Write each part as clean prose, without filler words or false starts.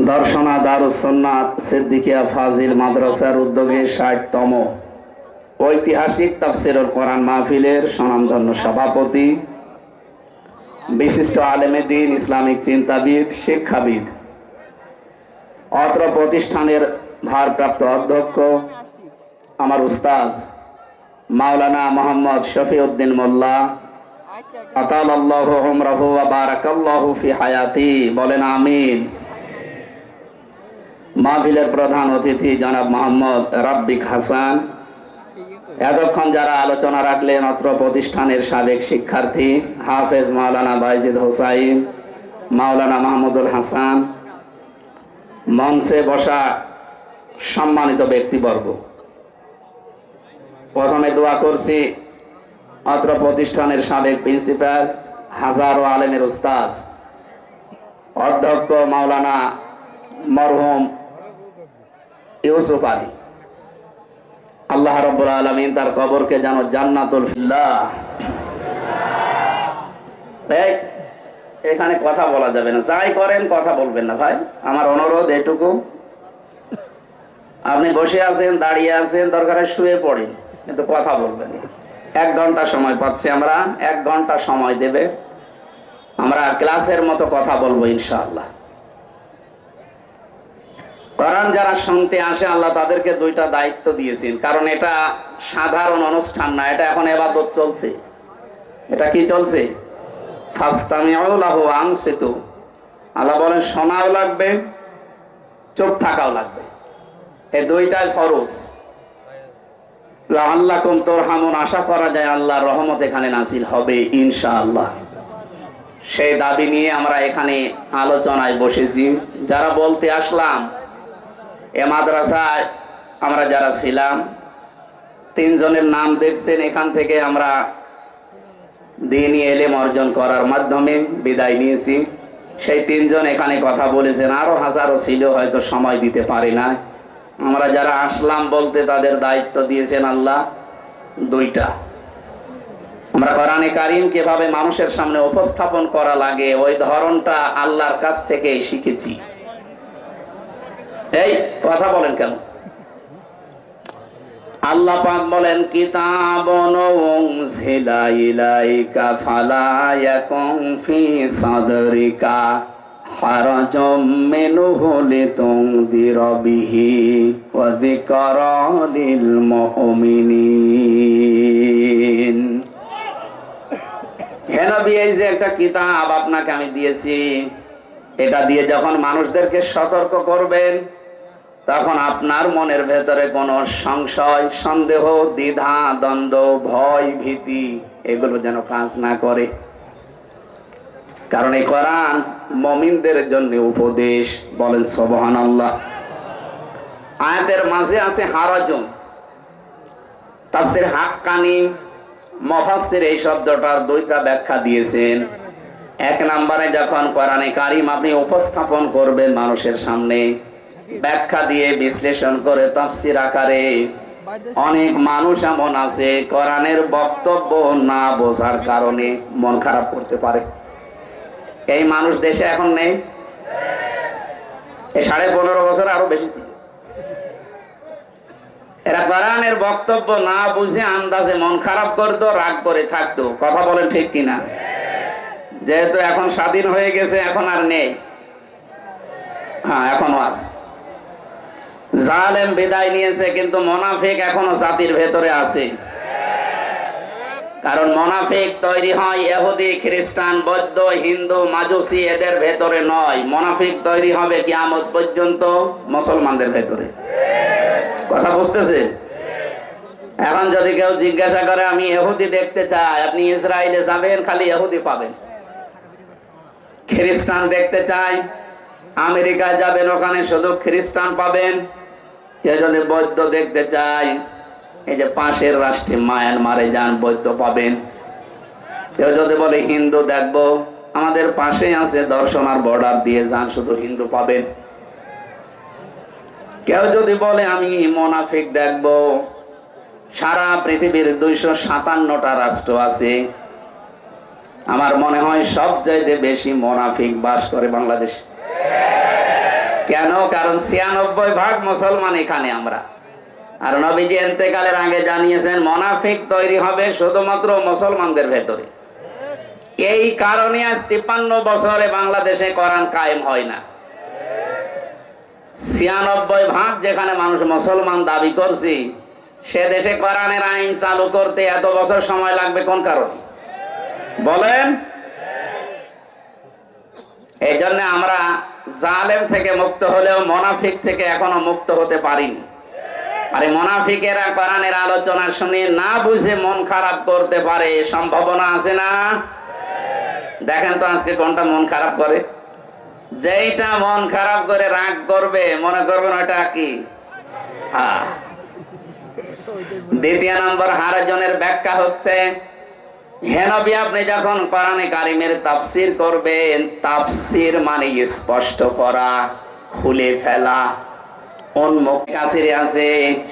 দর্শনা দারুস সুন্নাত সিদ্দিকিয়া ফাজিল মাদ্রাসার উদ্যোগে ৬০তম ঐতিহাসিক তাফসীরুল কোরআন মাহফিলের স্বনামধন্য সভাপতি, বিশিষ্ট আলেমে দ্বীন, ইসলামিক চিন্তাবিদ, শিক্ষাবিদ, অত্র প্রতিষ্ঠানের ভারপ্রাপ্ত অধ্যক্ষ আমার উস্তাজ মাওলানা মোহাম্মদ শফিউদ্দিন মোল্লা আতালাল্লাহু উমরাহু ওয়া বারাকাল্লাহু ফি হায়াতি, বলেন আমিন। মাহফিলের প্রধান অতিথি জনাব মোহাম্মদ রাব্বিক হাসান, এতক্ষণ যারা আলোচনা রাখলেন অত্র প্রতিষ্ঠানের সাবেক শিক্ষার্থী হাফেজ মাওলানা বাইজিদ হোসাইন, মাওলানা মাহমুদুল হাসান, মঞ্চে বসা সম্মানিত ব্যক্তিবর্গ, প্রথমে দোয়া করছি অত্র প্রতিষ্ঠানের সাবেক প্রিন্সিপাল, হাজারো আলেমের উস্তাদ, অধ্যক্ষ মাওলানা মরহুম ইউসুফ আলী, আল্লাহ রাব্বুল আলামিন তার কবরকে যেন জান্নাতুল ফিল্লাহ। এখানে কথা বলা যাবে না, যাই করেন কথা বলবেন না ভাই, আমার অনুরোধ এটুকু। আপনি বসে আছেন, দাঁড়িয়ে আছেন, দরকারে শুয়ে পড়েন, কিন্তু কথা বলবেন না। 1 ঘন্টা সময় পাচ্ছি আমরা, 1 ঘন্টা সময় দেবে, আমরা ক্লাসের মতো কথা বলবো ইনশাআল্লাহ। কোরআন যারা শুনতে আসে আল্লাহ তাদেরকে 2টা দায়িত্ব দিয়েছেন, কারণ এটা সাধারণ অনুষ্ঠান না, এটা এখন ইবাদত চলছে। এটা কি চলছে? ফাসতামিউ লাহু ওয়া আনসিতু। আল্লাহ বলেন শোনাও লাগবে, চুপ থাকাও লাগবে, এই 2টাই ফরজ। লাআল্লাকুম তুরহামুন, আশা করা যায় আল্লাহর রহমত এখানে নাযিল হবে ইনশাআল্লাহ। সেই দাবি নিয়ে আমরা এখানে আলোচনায় বসেছি। যারা বলতে আসলাম, এ মাদ্রাসায় আমরা যারা ছিলাম 3 জনের নাম দেখছেন, এখান থেকে আমরা দ্বীনি ইলম অর্জন করার মাধ্যমে বিদায় নিয়েছি। সেই 3 জন এখানে কথা বলেছেন, আরো হাজারো ছিল, হয়তো সময় দিতে পারি না। আমরা যারা আসলাম বলতে তাদের দায়িত্ব দিয়েছেন আল্লাহ 2টা। আমরা কোরআনে কারীম কিভাবে মানুষের সামনে উপস্থাপন করা লাগে ওই ধরনটা আল্লাহর কাছ থেকে শিখেছি। এই কথা বলেন কেন? আল্লাহ পাক বলেন কিতাবুন উনজিলা ইলাইকা ফালা ইয়াকুন ফি সাদরিকা হারাজুম মিনহু লিতুনযিরা বিহি ওয়া যিকরা লিল মুমিনিন। হে নবী, এই যে একটা কিতাব আপনাকে আমি দিয়েছি, এটা দিয়ে যখন মানুষদেরকে সতর্ক করবেন তখন আপনার মনের ভেতরে কোনো সংশয়, সন্দেহ, দ্বিধা, দ্বন্দ্ব, ভয়, ভীতি এগুলো যেন কাজ না করে। কারণ এই কোরআন মুমিনদের জন্য উপদেশ, বলেন সুবহানাল্লাহ। আয়াতের মাঝে আছে হারাজুম। তাফসীর হাক্কানি মুফাসসির এই শব্দটার 2টা ব্যাখ্যা দিয়েছেন। 1 নম্বরে যখন কোরআনে কারীম আপনি উপস্থাপন করবেন মানুষের সামনে, ব্যাখ্যা দিয়ে বিশ্লেষণ করে তাফসীর আকারে, অনেক মানুষ এমন আছে কোরআনের বক্তব্য না বোঝার কারণে মন খারাপ করতে পারে। এই মানুষ দেশে এখন নেই, এই 15.5 বছর আরো বেশি ছিল। এরা কোরআনের বক্তব্য না বুঝে আন্দাজে মন খারাপ করতো, রাগ করে থাকতো। কথা বলেন ঠিক কিনা? যেহেতু এখন স্বাধীন হয়ে গেছে, এখন আর নেই। হ্যাঁ, এখনো আছে। জালেম বিদায় নিয়েছে, কিন্তু মুনাফিক এখনো জাতির ভেতরে আছে। কারণ মুনাফিক তৈরি হয় ইহুদি, খ্রিস্টান, বৌদ্ধ, হিন্দু, মাজুসি এদের ভেতরে নয়। মুনাফিক তৈরি হবে কিয়ামত পর্যন্ত মুসলমানদের ভেতরে। কথা বুঝতেছে? এখন যদি কেউ জিজ্ঞাসা করে আমি ইহুদি দেখতে চাই, আপনি ইসরায়েলে যাবেন, খালি ইহুদি পাবেন। খ্রিস্টান দেখতে চাই, আমেরিকায় যাবেন, ওখানে শুধু খ্রিস্টান পাবেন। কেউ যদি বৌদ্ধ দেখতে চাই, এই যে পাশের রাষ্ট্রে মায়ানমারে যান, বৌদ্ধ পাবেন। কেউ যদি বলে হিন্দু দেখবো, আমাদের পাশে আছে দর্শনার বর্ডার দিয়ে যান, শুধু হিন্দু পাবেন। কেউ যদি বলে আমি মুনাফিক দেখবো, সারা পৃথিবীর 257টা রাষ্ট্র আছে, আমার মনে হয় সবচাইতে বেশি মুনাফিক বাস করে বাংলাদেশ। কেন? কারণ ৯৬% মুসলমান এখানে আমরা। আর নবীজি ইন্তেকালের আগে জানিয়েছেন মুনাফিক তৈরি হবে শুধুমাত্র মুসলমানদের ভেতরে। এই কারণে আজ ৫৩ বছরে বাংলাদেশে কোরআন কায়েম হয় না। ৯৬% যেখানে মানুষ মুসলমান দাবি করছি, সে দেশে কোরআনের আইন চালু করতে এত বছর সময় লাগবে কোন কারণে বলেন? এই জন্য আমরা জালেম থেকে মুক্ত হলেও মুনাফিক থেকে এখনো মুক্ত হতে পারিনি। আরে মুনাফিকেরা কোরআনের আলোচনা শুনে না বুঝে মন খারাপ করতে পারে, সম্ভাবনা আছে না? দেখেন তো আজকে কোনটা মন খারাপ করে? যেইটা মন খারাপ করে রাগ করবে, মনে করবেন ওটা কি? হ্যাঁ। দ্বিতীয় নম্বর হারাজনের ব্যাখ্যা হচ্ছে, হে নবী, আপনি যখন কোরআনে কারিমের তাফসীর করবেন, তাফসীর মানে স্পষ্ট করা, খুলে ফেলা। উন্মুখ কাছিরে আছে,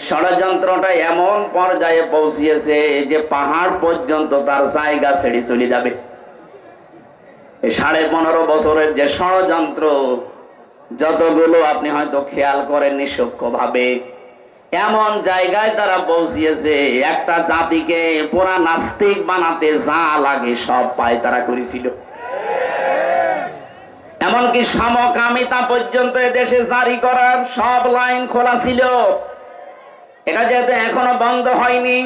ষড়যন্ত্রটা এমন পর্যায়ে পৌঁছিয়েছে যে পাহাড় পর্যন্ত তার জায়গা ছেড়ে চলে যাবে। ১৫.৫ বছরের যে ষড়যন্ত্র, যতগুলো আপনি হয়তো খেয়াল করেননি সূক্ষ্মভাবে, এমন জায়গায় তারা পৌঁছিয়েছে, একটা জাতিকে পুরা নাস্তিক বানাতে যা লাগে সব পায় তারা করেছিল। এমনকি সমকামিতা পর্যন্ত দেশে জারি করার সব লাইন খোলা ছিল। এটা যেহেতু এখনো বন্ধ হয়নি,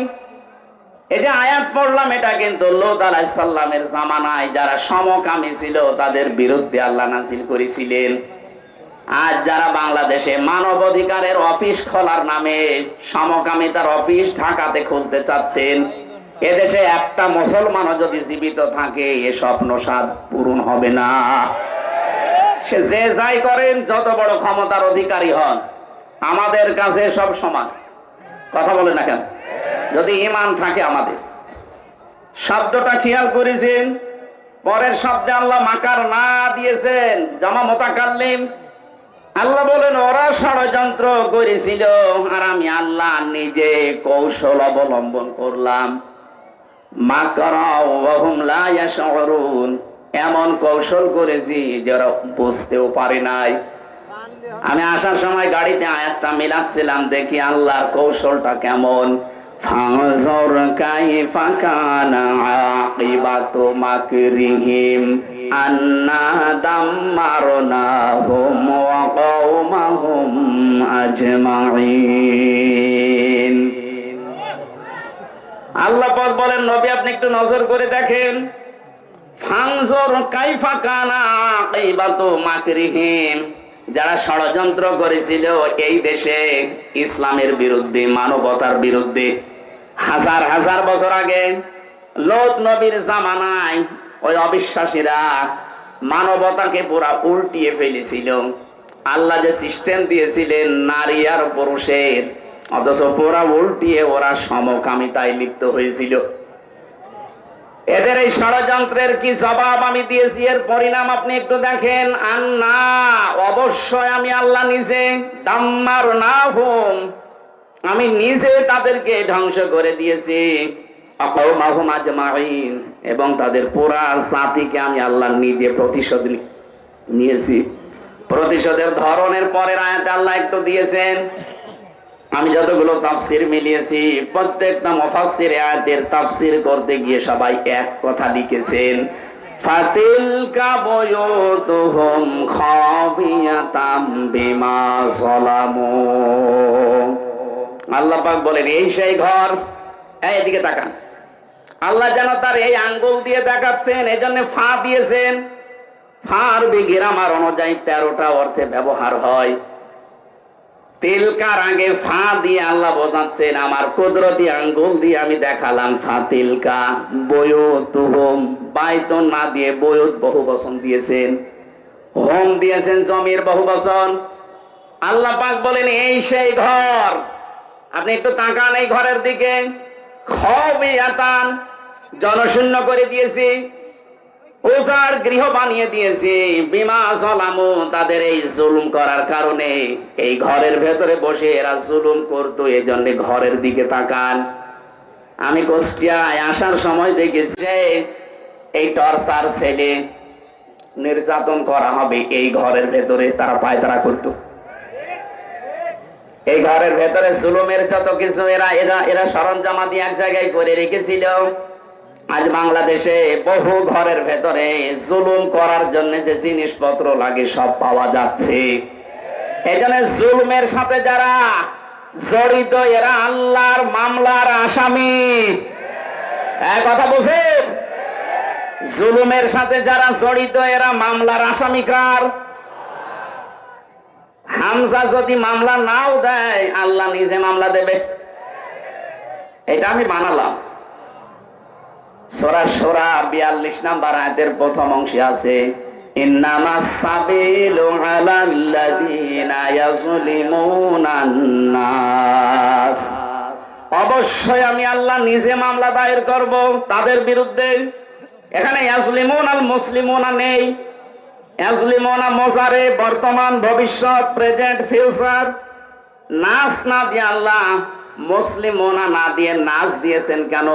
এই যে আয়াত পড়লাম, এটা কিন্তু লূত আলাইহিস সালামের জামানায় যারা সমকামী ছিল তাদের বিরুদ্ধে আল্লাহ নাযিল করেছিলেন। আজ যারা বাংলাদেশে মানব অধিকারের অফিস খোলার নামে সমকামিতার অফিস ঢাকাতে খুলতে চাচ্ছেন, এদেশে একটা মুসলমানও যদি জীবিত থাকে এ স্বপ্ন সাধ পূরণ হবে না। সে যে যাই করেন, যত বড় ক্ষমতার অধিকারী হন, আমাদের কাছে সব সমান। কথা বলে না কেন? যদি ঈমান থাকে আমাদের। শব্দটা খেয়াল করেছেন, পরের শব্দে আল্লাহ মাকার না দিয়েছেন, জামা মুতাকাল্লিম। আল্লাহ বলেন ওরা ষড়যন্ত্র করেছিল আর আমি আল্লাহ নিজে কৌশল অবলম্বন করলাম। মাকারা ওয়া হুম লা ইয়াশউরুন, এমন কৌশল করেছি যারা বুঝতেও পারে নাই। আমি আসার সময় গাড়িতে আয়াতটা মিলাচ্ছিলাম, দেখি আল্লাহর কৌশলটা কেমন। ফানজুর কাইফা কানা আকিবাতু মাকরিহিম আন্না দাম্মারনাহুম ওয়া কওমাহুম আজমাইন। আল্লাহ পাক বলেন, নবী আপনি একটু নজর করে দেখেন, ফানজুর কাইফা কানা আকিবাতু মাকরিহিম, যারা ষড়যন্ত্র করেছিল এই দেশে ইসলামের বিরুদ্ধে, মানবতার বিরুদ্ধে, হাজার হাজার বছর আগে লূত নবীর জামানায় ওই অবিশ্বাসীরা মানবতাকে পুরা উল্টিয়ে ফেলেছিল। আল্লাহ যে সিস্টেম দিয়েছিলেন নারী আর পুরুষের, অথচ পুরা উল্টিয়ে ওরা সমকামিতায় লিপ্ত হয়েছিল। এদের এই ষড়যন্ত্রের কি জবাব আমি দিয়েছি, এর পরিণাম আপনি একটু দেখেন। আন্না, অবশ্যই আমি আল্লাহ নিজে, দাম্মারনাহুম, আমি নিজে তাদেরকে ধ্বংস করে দিয়েছি, আকাউমাহুম আজমাইন, এবং তাদের পুরা জাতিকে আমি আল্লাহ নিজে প্রতিশোধ নিয়েছি। প্রতিশোধের ধরনের পরের আয়াতে আল্লাহ একটু দিয়েছেন। আমি যতগুলো তাফসীর মিলিয়েছি, প্রত্যেকটা মুফাসসির আয়াতের তাফসীর করতে গিয়ে সবাই এক কথা লিখেছেন, ফাতিলকা বুয়ুতুহুম খাফিয়াতাম বিমা যালামু। আল্লাহ পাক বলেন এই সেই ঘর, এদিকে তাকান। আল্লাহ যেন তার এই আঙ্গুল দিয়ে দেখাচ্ছেন, এজন্য ফা দিয়েছেন। ফার গ্রামার অনুযায়ী 13টা অর্থে ব্যবহার হয়। তিলকার আগে ফা দিয়ে আল্লাহ বোঝাচ্ছেন আমার কুদরতি আঙ্গুল দিয়ে আমি দেখালাম। ফাতিলকা বুয়ুতুহুম, বাইতুন না দিয়ে বুয়ুত বহুবচন দিয়েছেন, হোম দিয়েছেন জমির বহুবচন। আল্লাহ পাক বলেন এই সেই ঘর, আপনি একটু তাকান এই ঘরের দিকে। খাবিয়াতান, জনশূন্য করে দিয়েছি, উজাড় গৃহ বানিয়ে দিয়েছি। বিমা যালামু, তাদের এই জুলুম করার কারণে এই ঘরের ভেতরে বসে এরা জুলুম করতো, এই জন্য ঘরের দিকে তাকান। আমি কুষ্টিয়ায় আসার সময় দেখেছি যে এই টর্চার ছেলে নির্যাতন করা হবে এই ঘরের ভেতরে, তারা পায়তারা করতো। এই ঘরের ভেতরে জুলুমের যত কিছু এরা এরা এরা সরঞ্জামাদি এক জায়গায় করে রেখেছিল। আজ বাংলাদেশে বহু ঘরের ভেতরে জুলুম করার জন্য যে জিনিসপত্র লাগে সব পাওয়া যাচ্ছে। এই জন্য জুলুমের সাথে যারা জড়িত এরা আল্লাহর মামলার আসামি। এক কথা বুঝেন, জুলুমের সাথে যারা জড়িত এরা মামলার আসামি। কার? হামজা যদি মামলা নাও দেয় আল্লাহ নিজে মামলা দেবে। এটা আমি বানালাম। সূরা শুরা 42 নম্বর আয়াতের প্রথম অংশে আছে, ইন্নামাস সাবিলু আলাল্লাযীনা ইয়াজলিমুনান নাস। অবশ্যই আমি আল্লাহ নিজে মামলা দায়ের করব তাদের বিরুদ্ধে। এখানে ইয়াজলিমুনাল মুসলিমুনা নেই, ইয়াজলিমুনা মোজারে বর্তমান ভবিষ্যৎ প্রেজেন্ট ফিউচার। নাস না দিয়ে আল্লাহ মুসলিমুনা না দিয়ে নাস দিয়েছেন কেন?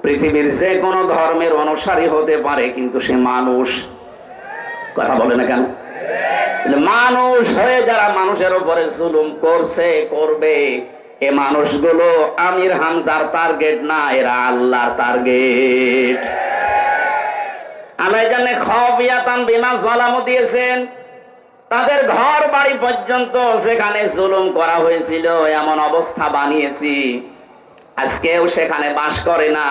পৃথিবীর যে কোনো ধর্মের অনুসারী হতে পারে কিন্তু সে মানুষ। কথা বলে না কেন? মানুষ হয়ে যারা মানুষের উপরে জুলুম করছে করবে, এ মানুষগুলো আমির হামজার টার্গেট না, এরা আল্লাহর টার্গেট। আল্লাহ জানে খাবিয়াতান বিমা যালামু দিয়েছেন। তাদের ঘর বাড়ি পর্যন্ত যেখানে জুলুম করা হয়েছিল এমন অবস্থা বানিয়েছি আজকেও সেখানে বাস করে না।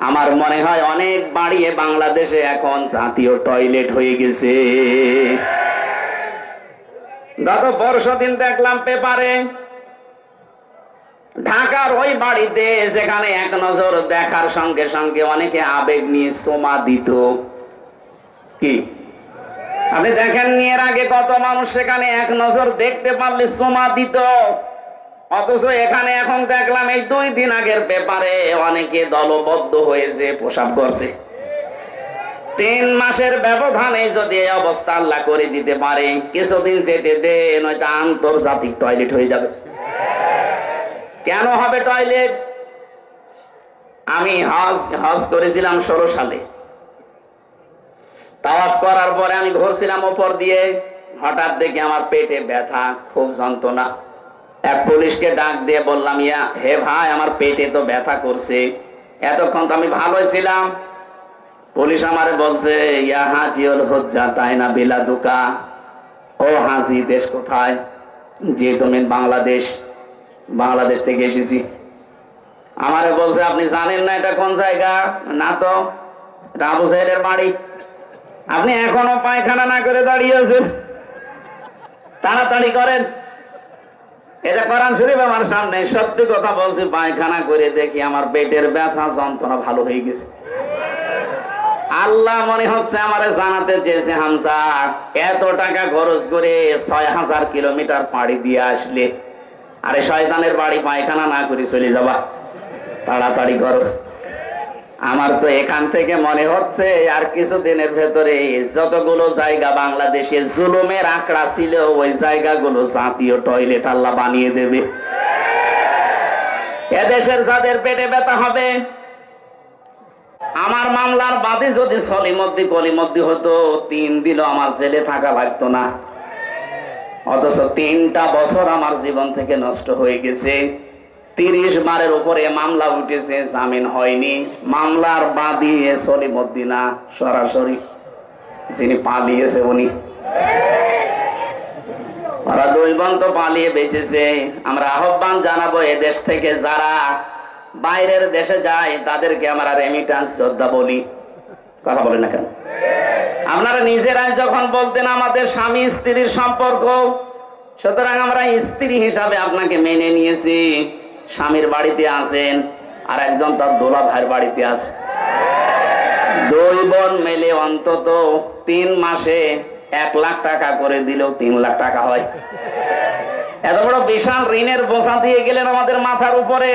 আমার মনে হয় অনেক বাড়িয়ে বাংলাদেশে এখন জাতীয় টয়লেট হয়ে গেছে। গত পরশুদিন দেখলাম পেপারে ঢাকার ওই বাড়িতে যেখানে এক নজর দেখার সঙ্গে সঙ্গে অনেকে আবেগ নিয়ে সোমা দিত। কি আপনি দেখেননি এর আগে কত মানুষ সেখানে এক নজর দেখতে পারলে সোমা দিত? অথচ এখানে এখন দেখলাম এই 2 দিন আগের পেপারে অনেকে দলবদ্ধ হয়েছে প্রসাব করছে। 3 মাসের ব্যবধানে যদি এই অবস্থা আল্লাহ করে দিতে পারে, কিছুদিন যেতে দেন, ওইটা আন্তর্জাতিক টয়লেট হয়ে যাবে। কেন হবে টয়লেট? আমি হজ করেছিলাম 16 সালে। তাওয়াফ করার পরে আমি ঘুরছিলাম উপর দিয়ে, হঠাৎ দেখি আমার পেটে ব্যথা, খুব যন্ত্রণা। এক পুলিশকে ডাক দিয়ে বললাম, ইয়া হে ভাই, আমার পেটে তো ব্যথা করছে। এতক্ষণ তো আমি ভালোই ছিলাম। পুলিশ আমারে বলছে, ইয়া হাজিউল হুজ্জা তাইনা বিলাদুকা। ও হাজি, দেশ কোথায়? যে তুমি বাংলাদেশ। বাংলাদেশ থেকে এসেছি। আমারে বলছে, আপনি জানেন না এটা কোন জায়গা? না তো, এটা আবু জাহেলের বাড়ি। আপনি এখনো পায়খানা না করে দাঁড়িয়ে আছেন, তাড়াতাড়ি করেন। এটা কোরআন শরীফ আমার সামনে। সত্যি কথা বলছি, পায়খানা করে দেখি আমার পেটের ব্যথা যন্ত্রণা ভালো হয়ে গেছে। আল্লাহ মনে হচ্ছে আমারে জানাতে চেয়েছে, হামজা এত টাকা খরচ করে 6000 কিলোমিটার পাড়ি দিয়ে আসলে, আরে শয়তানের বাড়ি পায়খানা না করে চলে যাবা, তাড়াতাড়ি করো। আমার তো এখান থেকে মনে হচ্ছে আর কিছুদিনের ভেতরে যতগুলো জায়গা বাংলাদেশে জুলুমের আঁকড়া ছিল ওই জায়গাগুলো জাতীয় টয়লেট আল্লাহ বানিয়ে দেবে। এদেশের যাদের পেটে ব্যথা হবে, আমার মামলার বাদী যদি সলিমদ্দি কলিমদ্দি হতো, 3 দিনও আমার জেলে থাকা লাগতো না। অথচ 3টা বছর আমার জীবন থেকে নষ্ট হয়ে গেছে। 30 বারের উপরে মামলা উঠেছে, জামিন হয়নি। মামলার বাদী সলিমদ্দি না, সরাসরি যিনি পালিয়েছে উনি। ওরা 2 বোন তো পালিয়ে বেঁচেছে। আমরা আহ্বান জানাবো, এদেশ থেকে যারা বাইরের দেশে যায় তাদেরকে আমরা রেমিটান্স যোদ্ধা বলি। কথা বলেন না কেন? আপনারা নিজেরাই যখন বলতেন আমাদের স্বামী স্ত্রীর সম্পর্ক, সুতরাং আমরা স্ত্রী হিসাবে আপনাকে মেনে নিয়েছি। স্বামীর বাড়িতে আছেন, আর একজন তার দোলা ভাইয়ের বাড়িতে আছে। 2 বোন মেলে অন্তত 3 মাসে 1 লাখ টাকা করে দিলেও 3 লাখ টাকা হয়। এত বড় বিশাল ঋণের বোঝা দিয়ে গেলেন আমাদের মাথার উপরে,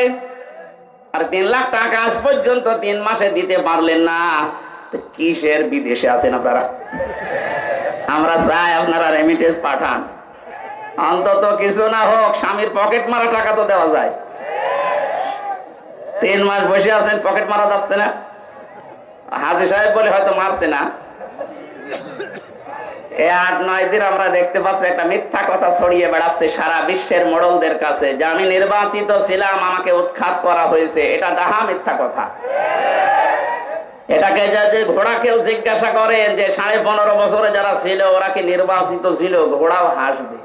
আর 3 লাখ টাকা আজ পর্যন্ত 3 মাসে দিতে পারলেন না। কিসের বিদেশে আছেন আপনারা? আমরা চাই আপনারা রেমিটেন্স পাঠান। অন্তত কিছু না হোক, স্বামীর পকেট মারা টাকা তো দেওয়া যায়। 3 মাস বসে আছেন, পকেট মারা যাচ্ছে না। হাজি সাহেব বলে হয়তো মারছে না, এই 8-9 দিন আমরা দেখতে পাচ্ছি একটা মিথ্যা কথা ছড়িয়ে বেড়াচ্ছে সারা বিশ্বের মোড়লদের কাছে যে আমি নির্বাচিত ছিলাম, আমাকে উৎখাত করা হয়েছে। এটা ডাহা মিথ্যা কথা। এটাকে যদি ঘোড়াকেও জিজ্ঞাসা করে যে 15.5 বছরে যারা ছিল ওরা কি নির্বাচিত ছিল, ঘোড়াও হাসবে।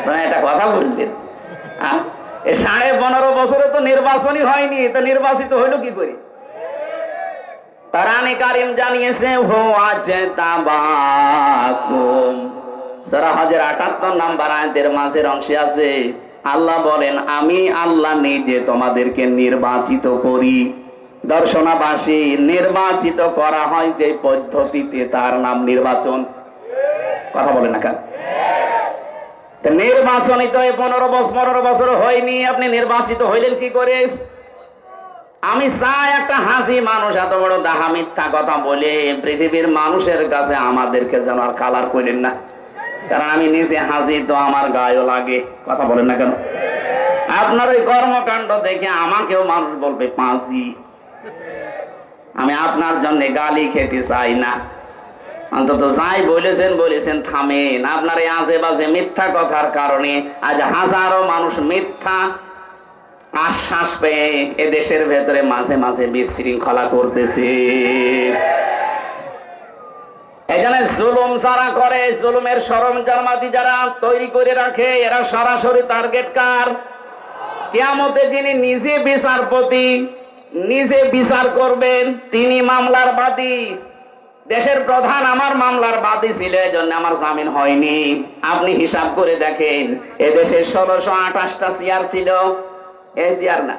মানে এটা কথা বললেন, 15.5 বছরে তো নির্বাচনই হয়নি, তো নির্বাচিত হইলো কি করে? কোরআনে কারীম জানিয়েছে হুয়া জাতাবাকুম, সূরা হজের 78 নম্বর আয়াতের মাঝের অংশে আছে আল্লাহ বলেন আমি আল্লাহ নিজে তোমাদেরকে নির্বাচিত করি। দর্শনাবাসী, নির্বাচিত করা হয় যে পদ্ধতিতে তার নাম নির্বাচন। কথা বলেন না কেন? নির্বাচনই তো 15 বছর হয়নি, আপনি নির্বাচিত হইলেন কি করে? আমি চাই একটা হাসি মানুষ এত বড় ডাহা মিথ্যা কথা বলে পৃথিবীর মানুষের কাছে আমাদেরকে যেন আর কালার করেন না, কারণ আমি নিজে হাসি তো আমার গায়েও লাগে। কথা বলেন না কেন? আপনার ওই কর্মকাণ্ড দেখে আমাকেও মানুষ বলবে পাঁচি। আমি আপনার জন্য গালি খেতে চাই না, অন্তত যাই বলেছেন থামেন। আপনার এই আজে বাজে মিথ্যা কথার কারণে আজ হাজারো মানুষ মিথ্যা আশ্বাস পেয়ে এদেশের ভেতরে মাঝে মাঝে বিশৃঙ্খলা করতেছে। এখানে জুলুম যারা করে, জুলুমের সরঞ্জামাদি যারা তৈরি করে রাখে, এরা সরাসরি টার্গেট কার? কিয়ামতে যিনি নিজে বিচারপতি, নিজে বিচার করবেন, তিনি মামলার বাদী। দেশের প্রধান আমার মামলার বাদী ছিল, এজন্য আমার জামিন হয়নি। আপনি হিসাব করে দেখেন, এদেশে 1628টা চেয়ার ছিল, এই চেয়ার না।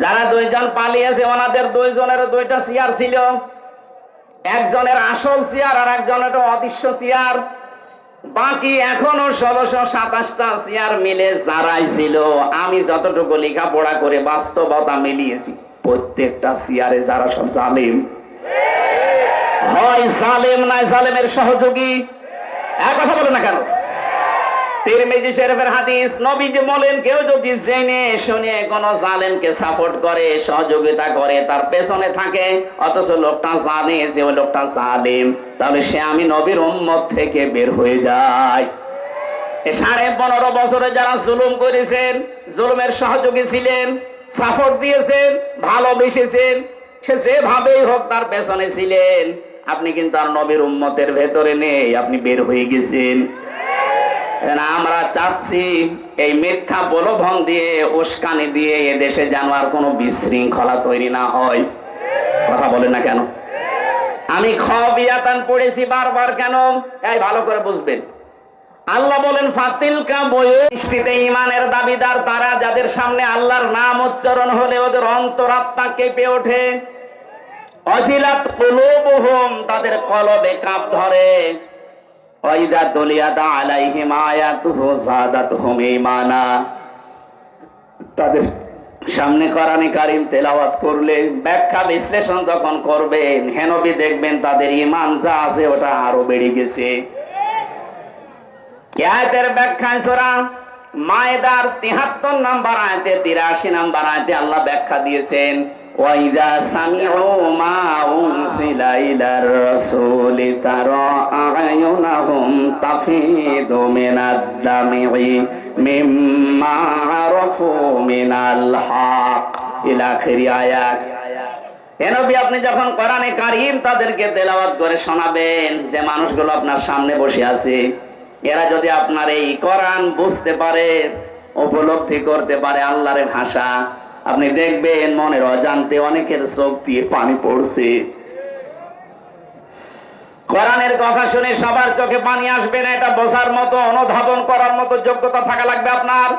যারা 2 জন পালিয়েছে ওনাদের 2 জনের 2টা চেয়ার ছিল, একজনের আসল চেয়ার আর একজনের অদৃশ্য চেয়ার। বাকি এখনো 1627টা চেয়ার মিলে যারাই ছিল, আমি যতটুকু লেখাপড়া করে বাস্তবতা মিলিয়েছি, প্রত্যেকটা চেয়ারে যারা সব জালেম, হয় জালেম নয় জালেমের সহযোগী। এক কথা বলে না কেন? তিরমিজি শরীফের হাদিস, নবীজি বলেন কেউ যদি জেনে শুনে কোন জালেমকে সাপোর্ট করে, সহযোগিতা করে, তার পেছনে থাকে, অথচ লোকটা জানে যে ওই লোকটা জালেম, তাহলে সে আমি নবীর উম্মত থেকে বের হয়ে যায়। 15.5 বছরে যারা জুলুম করেছেন, জুলুমের সহযোগী ছিলেন, সাপোর্ট দিয়েছেন, ভালোবেসেছেন, সে যেভাবেই হোক তার পেছনে ছিলেন, আপনি কিন্তু আর নবীর উম্মতের ভেতরে নেই, আপনি বের হয়ে গেছেন। আমরা চাচ্ছি এই মিথ্যা প্রলোভন দিয়ে, উস্কানি দিয়ে এদেশে যেন আর কোনো বিশৃঙ্খলা তৈরি না হয়। কথা বলেন না কেন? আমি খবিয়াতান পড়েছি বারবার, কেন? এই ভালো করে বুঝবেন। আল্লাহ বলেন ফাতিলকা বয়সটিতে ঈমানের দাবিদার তারা, যাদের সামনে আল্লাহর নাম উচ্চারণ হলে ওদের অন্তরাত্মা কেঁপে ওঠে। অজিলাত কুলুবুহুম, তাদের কলবে কাঁপ ধরে। ওয়াইদা তুলিয়াত আলাইহিম আয়াতুহু যাদাতহুম ঈমানা, তাদের সামনে কোরআনে কারীম তেলাওয়াত করলে, ব্যাখ্যা বিশ্লেষণ যখন করবেন, হেনবি দেখবেন তাদের ঈমান যা আছে ওটা আরো বেড়ে গেছে। আয়াতের ব্যাখ্যায় সূরা মায়েদার 73 নম্বর আয়াতে 83 নম্বর আয়াতে আল্লাহ ব্যাখ্যা দিয়েছেন, ওয়াইদা সামিউ মা উনসিলা ইলার রাসূলি তারা আ'য়ুনাহুম তাফিদু মিনাদ দামি মিম্মা আরাফু মিনাল হক ইলা আখিরি আয়াত। হে নবী, আপনি যখন কোরআনে কারীম তাদেরকে তেলাওয়াত করে শোনাবেন, যে মানুষগুলো আপনার সামনে বসে আছে, এরা যদি আপনার এই কোরআন বুঝতে পারে, উপলব্ধি করতে পারে আল্লাহর ভাষা, আপনি দেখবেন মনের অজান্তে অনেকের চোখ দিয়ে পানি পড়ছে। কোরআনের কথা শুনে সবার চোখে পানি আসবে না, এটা বোঝার মতো, অনুধাবন করার মতো যোগ্যতা থাকা লাগবে আপনার।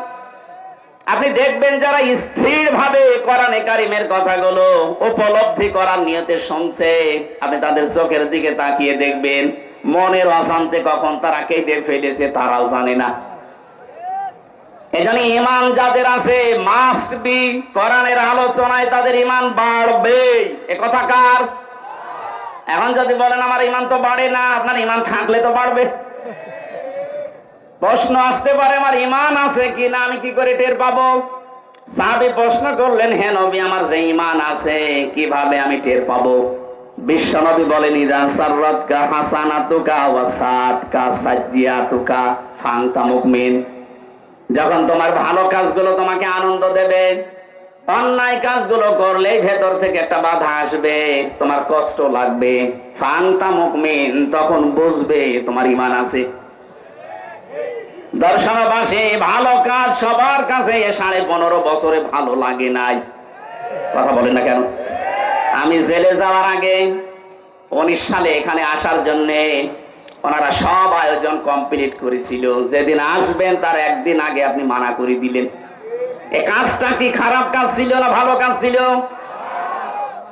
আপনি দেখবেন যারা স্থির ভাবে কোরআনে কারীমের কথাগুলো উপলব্ধি করার নিয়তে শুনছে, আপনি তাদের চোখের দিকে তাকিয়ে দেখবেন মনের অশান্তি কখন তারা কেঁদে ফেলেছে তারাও জানে না। এজন্য ঈমান যাদের আছে মাস্ট বি, কোরআনের আলোচনায় তাদের ঈমান বাড়বে। এ কথা কার? এখন যদি বলেন আমার ঈমান তো বাড়ে না, আপনার ঈমান থাকলে তো বাড়বে। প্রশ্ন আসতে পারে আমার ঈমান আছে কিনা আমি কি করে টের পাবো? সাহাবী প্রশ্ন করলেন, হে নবী, আমার যে ঈমান আছে কিভাবে আমি টের পাবো? বিশ্বনবী বলেন ইদা সাররাতকা হাসানাতুকা ওয়া সাআতকা সাজ্জিয়াতুকা ফান্তা মুমিন। যখন তোমার ভালো কাজগুলো তোমাকে আনন্দ দেবে, অন্যায় কাজগুলো করলে ভেতর থেকে একটা বাধা আসবে, তোমার কষ্ট লাগবে, ফান্তা মুমিন, তখন বুঝবে তোমার ঈমান আছে। দর্শনবাসী, ভালো কাজ সবার কাছে 15.5 বছরে ভালো লাগে নাই। কথা বলেন না কেন? আমি জেলে যাওয়ার আগে 19 সালে এখানে আসার জন্য ওনারা সব আয়োজন কমপ্লিট করেছিল। যেদিন আসবেন তার একদিন আগে আপনি মানা করে দিলেন। এই কাজটা কি খারাপ কাজ ছিল না ভালো কাজ ছিল?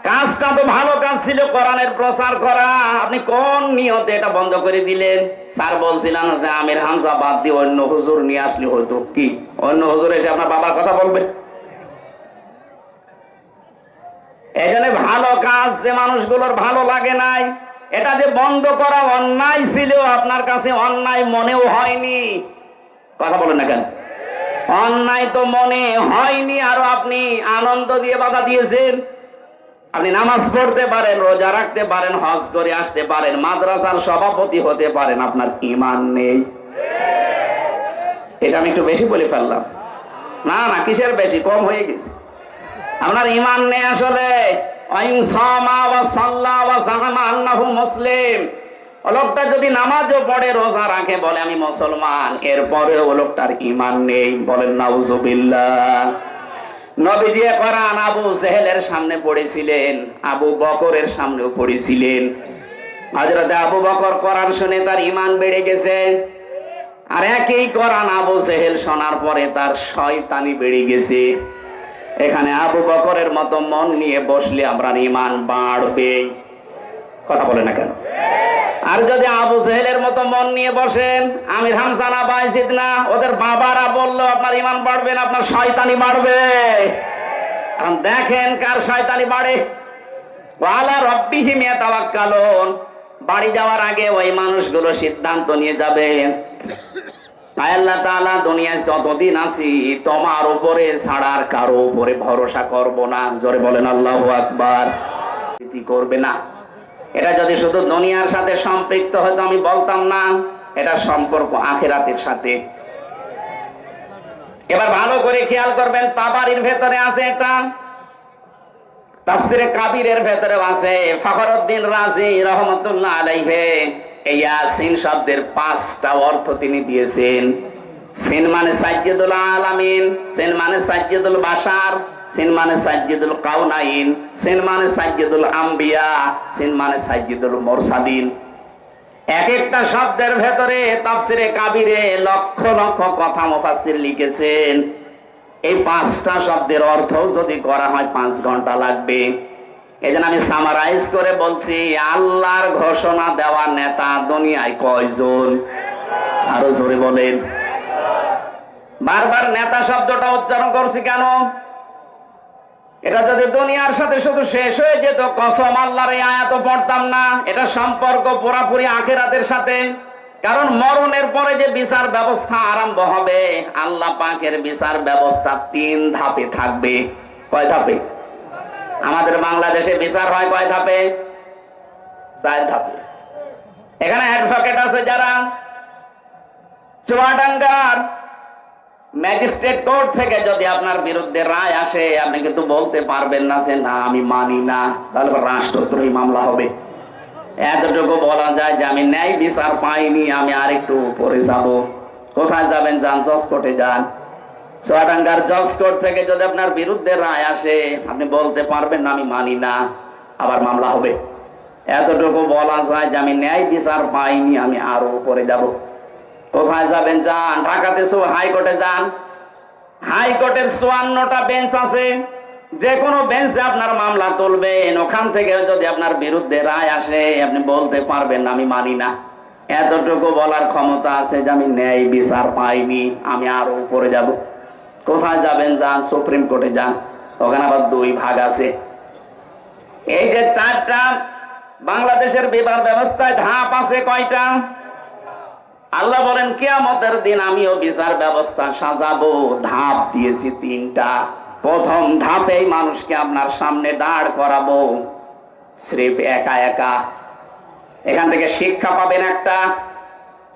কাজটা তো ভালো কাজ ছিল, কোরআনের প্রচার করা। আপনি কোন নিয়তে এটা বন্ধ করে দিলেন? স্যার বলছিলেন যে আমির হামজা বাদ দিয়ে অন্য হুজুর নিয়ে আসলে হয়তো। কি অন্য হুজুর এসে আপনার বাবার কথা বলবে? এখানে ভালো কাজ যে মানুষগুলোর ভালো লাগে নাই, এটা যে বন্ধ করা অন্যায় ছিল, আপনার কাছে অন্যায় মনেও হয়নি। কথা বলেন না কেন? অন্যায় তো মনে হয়নি, আরো আপনি আনন্দ দিয়ে বাধা দিয়েছেন। আপনি নামাজ পড়তে পারেন, রোজা রাখতে পারেন, হজ করে আসতে পারেন, মাদ্রাসার সভাপতি হতে পারেন, আপনার ঈমান নেই। এটা আমি একটু বেশি বলে ফেললাম। না না, কিসের বেশি, কম হয়ে গেছে। আপনার ঈমান নেই আসলে। মুসলিম লোকটা যদি নামাজও পড়ে, রোজা রাখে, বলে আমি মুসলমান, এরপরেও লোকটার ঈমান নেই। বলেন নাউজুবিল্লাহ। নবীজি কোরআন আবু জেহেলের সামনে পড়েছিলেন, আবু বকরের সামনেও পড়েছিলেন। হযরত আবু বকর কোরআন শুনে তার ঈমান বেড়ে গেছে, আর একই কোরআন আবু জেহেল শোনার পরে তার শয়তানি বেড়ে গেছে। এখানে আবু বকরের মতো মন নিয়ে বসলে আপনার ঈমান বাড়বে। কথা বলে না কেন? আর যদি আবু জেহেলের মতো মন নিয়ে বসেন, আমির হামজা না বাইজিদ না, ওদের বাবারা বললো আপনার ঈমান বাড়বে না, আপনার শয়তানি বাড়বে। এখন দেখেন কার শয়তানি বাড়ে। ওয়ালা রাব্বিহিম ইয়াতাওয়াক্কালুন। বাড়ি যাওয়ার আগে ওই মানুষগুলো সিদ্ধান্ত নিয়ে যাবে, আল্লাহ তাআলা দুনিয়ায় যতদিন আছি তোমার উপরে ছাড়ার কারো উপরে ভরসা করব না। জোরে বলেন আল্লাহু আকবার। করবে না। এটা যদি শুধু দুনিয়ার সাথে সম্পৃক্ত হতো আমি বলতাম না, এটা সম্পর্ক আখিরাতের সাথে। এবার ভালো করে খেয়াল করবেন, তাবারির ভেতরে আছে এটা, তাফসিরে কাবীরের ভেতরে আছে। ফখরুদ্দিন রাজি রাহমাতুল্লাহ আলাইহি এই ইয়াসিন শব্দের 5টা অর্থ তিনি দিয়েছেন। সিন মানে সাজ্জিদুল আলামিন, সিন মানে সাজ্জিদুল বাশার, সিন মানে সাজ্জিদুল কাউনাইন, সিন মানে সাজ্জিদুল আম্বিয়া, সিন মানে সাজ্জিদুল মুরসালিন। এক একটা শব্দের ভেতরে তাফসিরে কাবীরে লক্ষ লক্ষ কথা মুফাসসির লিখেছেন। এই 5টা শব্দের অর্থ যদি করা হয় 5 ঘন্টা লাগবে। এজন্য আমি সামারাইজ করে বলছি, আল্লাহর ঘোষণা দেওয়া নেতা দুনিয়ায় কয়জন? আরো জোরে বলেন। বারবার নেতা শব্দটা উচ্চারণ করছি কেন? এটা যদি দুনিয়ার সাথে শুধু শেষ হয়ে যেত, কসম আল্লাহর এই আয়াত পড়তাম না। এটা সম্পর্ক পুরাপুরি আখিরাতের সাথে। কারণ মরণের পরে যে বিচার ব্যবস্থা আরম্ভ হবে, আল্লাহ পাকের বিচার ব্যবস্থা 3 ধাপে থাকবে। কয় ধাপে? আমাদের বাংলাদেশে বিচার হয় কয় ধাপে? 4 ধাপে। এখানে অ্যাডভোকেট আছে যারা, চুয়াডাঙ্গার ম্যাজিস্ট্রেট কোর্ট থেকে যদি আপনার বিরুদ্ধে রায় আসে, আপনি কিন্তু বলতে পারবেন না যে না আমি মানি না, তাহলে রাষ্ট্রদ্রোহী মামলা হবে। এতটুকু বলা যায় যে আমি ন্যায় বিচার পাইনি, আমি আরেকটু উপরে যাব। কোথায় যাবেন? যান জজ কোর্টে যান। চুয়াডাঙ্গার জজ কোর্ট থেকে যদি আপনার বিরুদ্ধে রায় আসে, আপনি বলতে পারবেন না আমি মানি না, আবার মামলা হবে। এতটুকু বলা যায় যে আমি ন্যায় বিচার পাইনি, আমি আরো উপরে যাব। কোথায় যাবেন? যান ঢাকাতে হাইকোর্টে যান। হাইকোর্টের 54টা বেঞ্চ আছে, যে কোনো বেঞ্চে আপনার মামলা তুলবেন। ওখান থেকে যদি আপনার বিরুদ্ধে রায় আসে, আপনি বলতে পারবেন না আমি মানি না। এতটুকু বলার ক্ষমতা আছে যে আমি ন্যায় বিচার পাইনি, আমি আরো উপরে যাব। কোথায় যাবেন? যান সুপ্রিম কোর্টে যান। ওখানে আবার 2 ভাগ আছে। এই যে 4টা বাংলাদেশের বিচার ব্যবস্থায় ধাপ আছে, কয়টা? আল্লাহ বলেন কিয়ামতের দিন আমিও বিচার ব্যবস্থা সাজাবো। ধাপ দিয়েছি 3টা। প্রথম ধাপেই মানুষকে আপনার সামনে দাঁড় করাবো। স্রেফ একা একা। এখান থেকে শিক্ষা পাবেন একটা,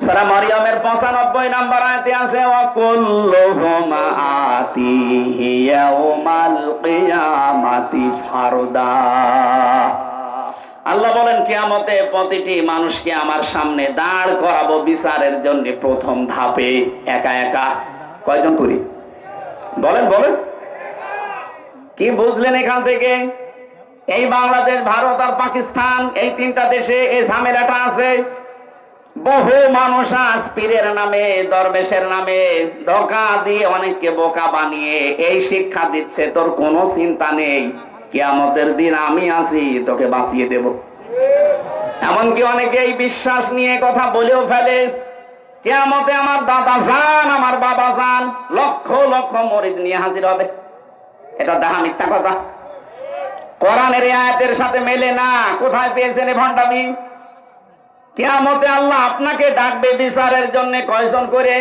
সূরা মারইয়ামের 95 নম্বর আয়াতে আছে, ওয়া কুল্লুহুম আতিহি ইয়াউমাল কিয়ামাতি ফারদা। আল্লাহ বলেন কিয়ামতে প্রতিটি মানুষকে আমার সামনে দাঁড় করাবো বিচারের জন্য প্রথম ধাপে একা একা। কয়জন করি বলেন বলেন, কি বুঝলেন এখান থেকে? এই বাংলাদেশ, ভারত আর পাকিস্তান, এই তিনটা দেশে এই ঝামেলাটা আছে। বহু মানুষ আজ পীরের নামে, দরবেশের নামে ধোঁকা দিয়ে অনেককে বোকা বানিয়ে এই শিক্ষা দিচ্ছে, তোর কোনো চিন্তা নেই, কিয়ামতের দিন আমি আছি, তোকে বাঁচিয়ে দেব। এমনকি অনেকে এই বিশ্বাস নিয়ে কথা বলেও ফেলে, কিয়ামতে আমার দাদা যান, আমার বাবা যান, লক্ষ লক্ষ মরিদ নিয়ে হাজির হবে। এটা দেখা মিথ্যা কথা, কোরআনের আয়াতের সাথে মেলে না। কোথায় পেয়েছেন এই ভণ্ডামি? কিয়ামতে আল্লাহ আপনাকে ডাকবে বিচারের জন্য, কয়জন করে?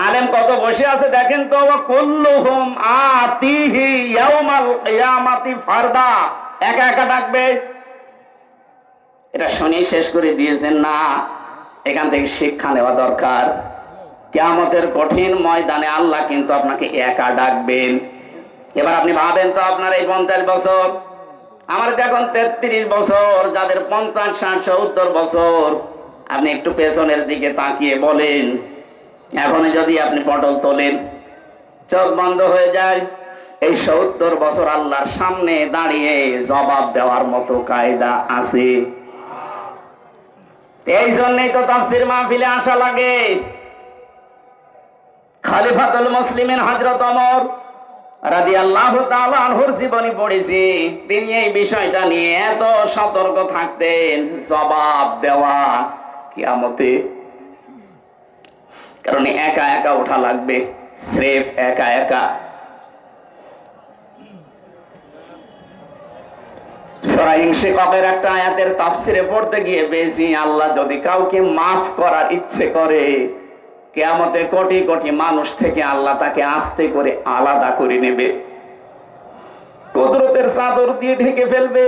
আলেম কত বসে আছে দেখেন তো, কুল্লুহুম আতিহি ইয়াউমাল কিয়ামাতি ফারদা, একা একা ডাকবে। এটা শুনে শেষ করে দিয়েছেন না, এখান থেকে শিক্ষা নেওয়া দরকার। কিয়ামতের কঠিন ময়দানে আল্লাহ কিন্তু আপনাকে একা ডাকবেন। এবার আপনি ভাবেন তো, আপনার এই 50 বছর, আমার এখন 33 বছর, যাদের 50, 60, 70 বছর, আপনি একটু পেছনের দিকে তাকিয়ে বলেন, এখন যদি আপনি পটল তোলেন, চোখ বন্ধ হয়ে যায়, এই 70 বছর আল্লাহর সামনে দাঁড়িয়ে জবাব দেওয়ার মতো কায়দা আছে? এই জন্যই তো তাফসীর মাহফিলে আসা লাগে। খলিফাতুল মুসলিমিন হযরত ওমর রাদিয়াল্লাহু তাআলা আনহুর জীবনী পড়েছি, তিনি এই বিষয়টা নিয়ে এত সতর্ক থাকতেন, জবাব দেওয়া কিয়ামতে। কারণ একা একা ওঠা লাগবে, স্রেফ একা একা। সূরা ইনশিকাকের একটা আয়াতের তাফসীরে পড়তে গিয়ে পেয়েছি, আল্লাহ যদি কাউকে মাফ করার ইচ্ছে করে, কিয়ামতে কোটি কোটি মানুষ থেকে আল্লাহ তাকে আস্তে করে আলাদা করে নেবে, কুদরতের চাদর দিয়ে ঢেকে ফেলবে,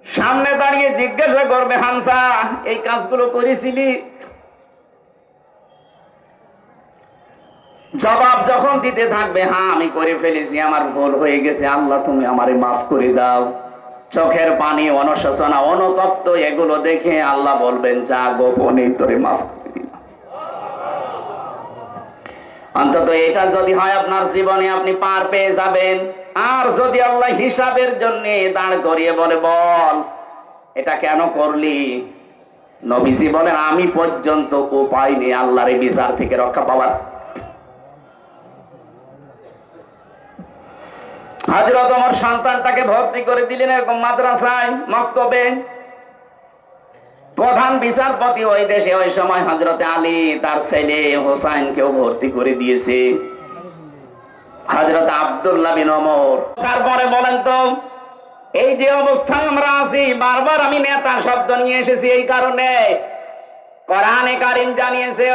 সামনে দাঁড়িয়ে জিজ্ঞাসা করবে, হামজা এই কাজগুলো করেছিলি? জবাব যখন দিতে থাকবে, হ্যাঁ আমি করে ফেলেছি, আমার ভুল হয়ে গেছে, আল্লাহ তুমি আমারে মাফ করে দাও, চোখের পানি, অনুশোচনা, অনুতপ্ত, এগুলো দেখে আল্লাহ বলবেন, যা গোপনে তোরে মাফ করে দিলাম। অন্তত এটা যদি হয় আপনার জীবনে, আপনি পার পেয়ে যাবেন। আর যদি আল্লাহ হিসাবের জন্য দাঁড় করিয়ে বলে, বল এটা কেন করলি, নবীজি বলেন, আমি পর্যন্ত উপায় নেই আল্লাহর এই বিচার থেকে রক্ষা পাওয়ার। হযরত ওমর সন্তানটাকে ভর্তি করে দিলেন এরকম মাদ্রাসায়, মক্তবে। প্রধান বিচারপতি ওই দেশে ওই সময় হযরত আলী, তার ছেলে হোসাইনকেও ভর্তি করে দিয়েছে হযরত আব্দুল্লাহ বিন ওমর। তারপরে বলেন তো, এই যে অবস্থায় আমরা আছি, বারবার আমি নেতা শব্দ নিয়ে এসেছি এই কারণে, কোরআনে কারীম জানিয়েছে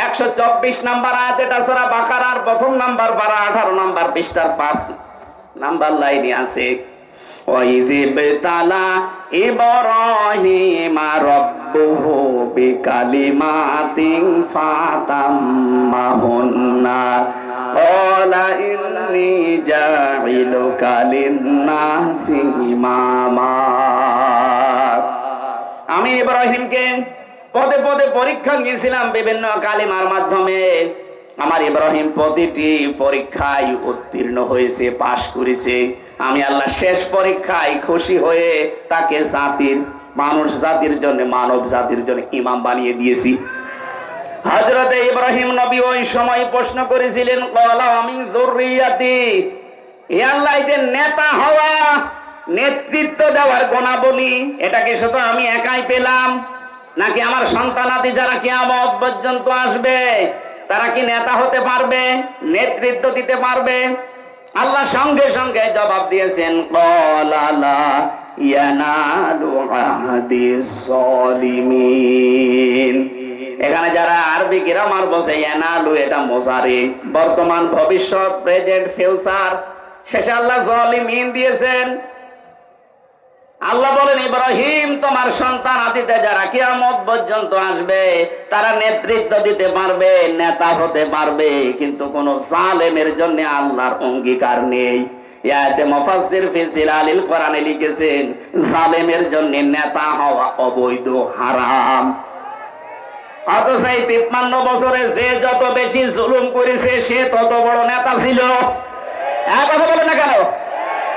124 নম্বর আয়াত, এটা সূরা বাকারার 1 নম্বর পারা 18 নম্বর পৃষ্ঠার 5 নাম্বার লাইনে আছে, ওয়াইযিবতালা ইব্রাহিমা রাব্বুহু বিকালিমাতিন ফাতাম্মাহুন্না ক্বালা ইন্নী জাইলুকা লিন-নাসি ইমামা। আমি ইব্রাহিমকে পদে পদে পরীক্ষা নিয়েছিলাম বিভিন্ন কালিমার মাধ্যমে। আমার ইব্রাহিম প্রতিটি পরীক্ষায় উত্তীর্ণ হয়েছে, পাশ করেছে। আমি আল্লাহ শেষ পরীক্ষায় খুশি হয়ে তাকে মানুষ জাতির জন্য, মানব জাতির জন্য ইমাম বানিয়ে দিয়েছি। হযরত ইব্রাহিম নবী ওই সময় প্রশ্ন করেছিলেন, ক্বালা মিন যুররিয়াতি, হে আল্লাহ, এই যে নেতা হওয়া, নেতৃত্ব দেওয়ার গুণাবলী, এটা কি শুধু আমি একাই পেলাম, নাকি আমার সন্তানাদি যারা কিয়ামত পর্যন্ত আসবে তারা কি নেতা হতে পারবে, নেতৃত্ব দিতে পারবে? আল্লাহ সঙ্গে সঙ্গে জবাব দিয়েছেন, ক্বালা লা ইয়ানালু আহদিস যালিমিন। এখানে যারা আরবি গ্রামার বসে, ইয়ানালু এটা মুজারি, বর্তমান, ভবিষ্যৎ, প্রেজেন্ট, ফিউচার, শেষে আল্লাহ যালিমিন দিয়েছেন। আল্লাহ বলেন, ইব্রাহিম তোমার সন্তান আদিতে যারা কিয়ামত পর্যন্ত আসবে তারা নেতৃত্ব দিতে পারবে, নেতা হতে পারবে, কিন্তু কোন জালেমের জন্য আল্লাহর অঙ্গীকার নেই। ইয়াতে মুফাসসির ফি জিলালিল কোরআনে লিখেছেন, জালেমের জন্য নেতা হওয়া অবৈধ, হারাম। অথচ এই 53 বছরে যে যত বেশি জুলুম করেছে সে তত বড় নেতা ছিল। কথা বলে না কেন?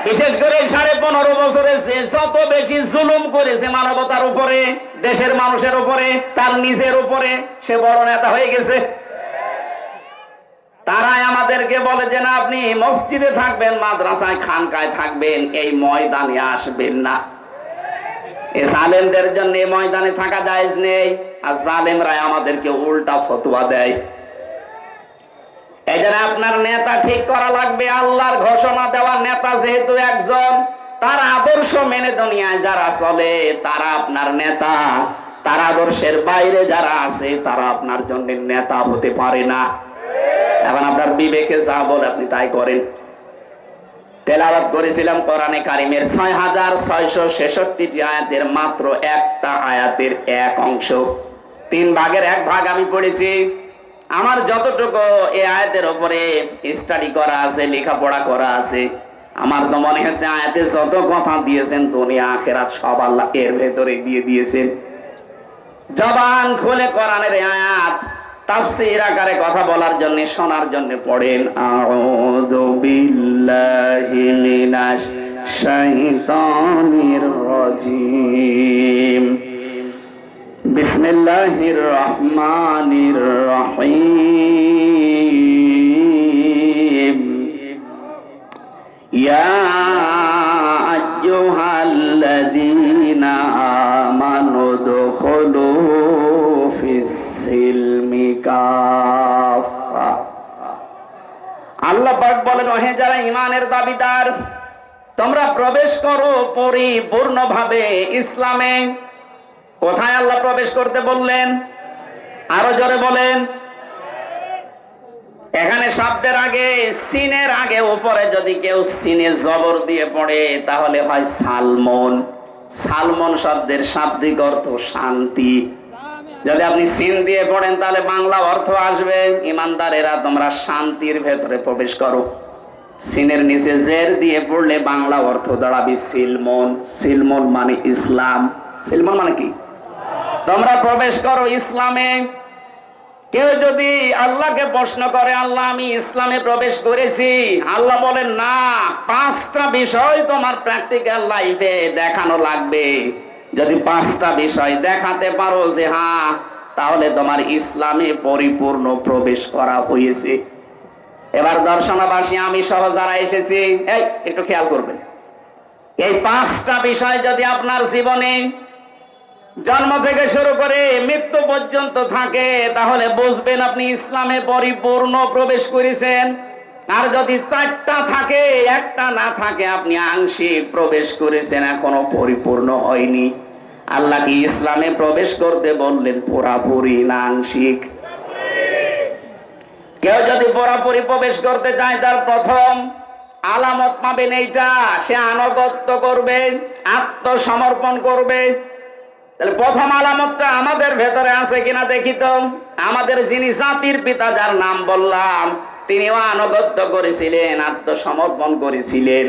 বিশেষ করে 15.5 বছরে যে যত বেশি জুলুম করেছে মানবতার উপরে, দেশের মানুষের উপরে, তার নিজের উপরে, সে বড় নেতা হয়ে গেছে। তারাই আমাদেরকে বলে যে না, আপনি মসজিদে থাকবেন, মাদ্রাসায় খানকায় থাকবেন, এই ময়দানে আসবেন না। এই জালেমদের জন্য এই ময়দানে থাকা জায়েজ নেই। আর জালেমরাই আমাদেরকে উল্টা ফতোয়া দেয়। এই জন্য আপনার নেতা ঠিক করা লাগবে। আল্লাহর ঘোষণা দেওয়া নেতা যেহেতু একজন, তার আদর্শ মেনে দুনিয়ায় যারা চলে তারা আপনার নেতা। তার আদর্শের বাইরে যারা আছে তারা আপনার জন্য নেতা হতে পারে না। এখন আপনার বিবেকে যা বলে আপনি তাই করেন। তেলাওয়াত করেছিলাম কোরআনে কারিমের 6666টি আয়াতের মাত্র একটা আয়াতের এক অংশ, 3 ভাগের 1 ভাগ আমি পড়েছি। আমার যতটুকু এই আয়াতের উপরে স্টাডি করা আছে, লেখাপড়া করা আছে, আমার তো মনে হচ্ছে আয়াতে যত কথা দিয়েছেন দুনিয়া আখিরাত সব আল্লাহ এর ভেতরে দিয়ে দিয়েছেন। জবান খুলে কোরআনের আয়াত তাফসীর আকারে কথা বলার জন্য, শোনার জন্য পড়েন। আউযু বিল্লাহি মিনাশ শাইতানির রাজীম। বিসমিল্লাহির রহমানির রহিম। ইয়া আইয়ুহাল্লাযীনা আমানু দুখুলু ফিস-সিলমি কাফা। আল্লাহ পাক বলেন, ওহে যারা ঈমানের দাবিদার, তোমরা প্রবেশ করো পরিপূর্ণভাবে ইসলামে। কোথায় আল্লাহ প্রবেশ করতে বললেন? আরো জোরে বলেন। এখানে শব্দের আগে, সিনের আগে উপরে যদি কেউ সিনে জবর দিয়ে পড়ে তাহলে হয় সালমন। সালমন শব্দের শাব্দিক অর্থ শান্তি। যদি আপনি সিন দিয়ে পড়েন তাহলে বাংলা অর্থ আসবে, ইমানদারেরা তোমরা শান্তির ভেতরে প্রবেশ করো। সিনের নিচে জের দিয়ে পড়লে বাংলা অর্থ দাঁড়াবে সিলমন। সিলমন মানে ইসলাম। সিলমন মানে কি? তোমরা প্রবেশ করো ইসলামে। কেউ যদি আল্লাহকে প্রশ্ন করে, আল্লাহ আমি ইসলামে প্রবেশ করেছি, আল্লাহ বলেন না, 5টা বিষয় তোমার প্র্যাকটিক্যাল লাইফে দেখানো লাগবে। যদি 5টা বিষয় দেখাতে পারো যে হ্যাঁ, তাহলে তোমার ইসলামে পরিপূর্ণ প্রবেশ করা হয়েছে। এবার দর্শনাবাসী আমি সহ যারা এসেছি, এই একটু খেয়াল করবেন, এই 5টা বিষয় যদি আপনার জীবনে জন্ম থেকে শুরু করে মৃত্যু পর্যন্ত থাকে তাহলে বুঝবেন আপনি ইসলামে পরিপূর্ণ প্রবেশ করেছেন। আর যদি 4টা থাকে, 1টা না থাকে, আপনি আংশিক প্রবেশ করেছেন, এখনো পরিপূর্ণ হয়নি। আল্লাহ কি ইসলামে প্রবেশ করতে বললেন পুরাপুরি না আংশিক? কেউ যদি পুরাপুরি প্রবেশ করতে চায় তার প্রথম আলামত পাবেন এইটা, সে আনুগত্য করবে, আত্মসমর্পণ করবে। তাহলে প্রথম আলামতটা আমাদের ভেতরে আছে কিনা দেখি তো। আমাদের যিনি জাতির পিতা যার নাম বললাম, তিনিও আনুগত্য করেছিলেন, আত্মসমর্পণ করেছিলেন।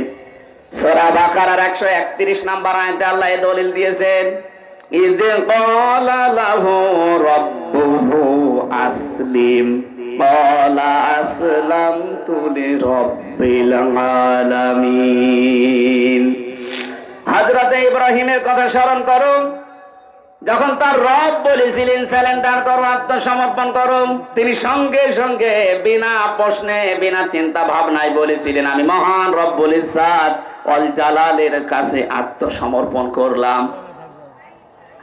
সূরা বাকারার 131 নম্বর আয়াতে আল্লাহ এই দলিল দিয়েছেন, ইয ক্বালা লাহু রাব্বুহু আসলিম ক্বালা আসলামতু লিরাব্বিল আলামিন। হযরত ইব্রাহিমের কথা স্মরণ করো, যখন তার রব বলেছিলেন সারেন্ডার করো, আত্মসমর্পণ করো, তিনি সঙ্গে সঙ্গে বিনা প্রশ্নে, বিনা চিন্তা ভাবনায় বলেছিলেন, আমি মহান রব্বুল ইজ্জাত ওয়াল জালালের কাছে আত্মসমর্পণ করলাম।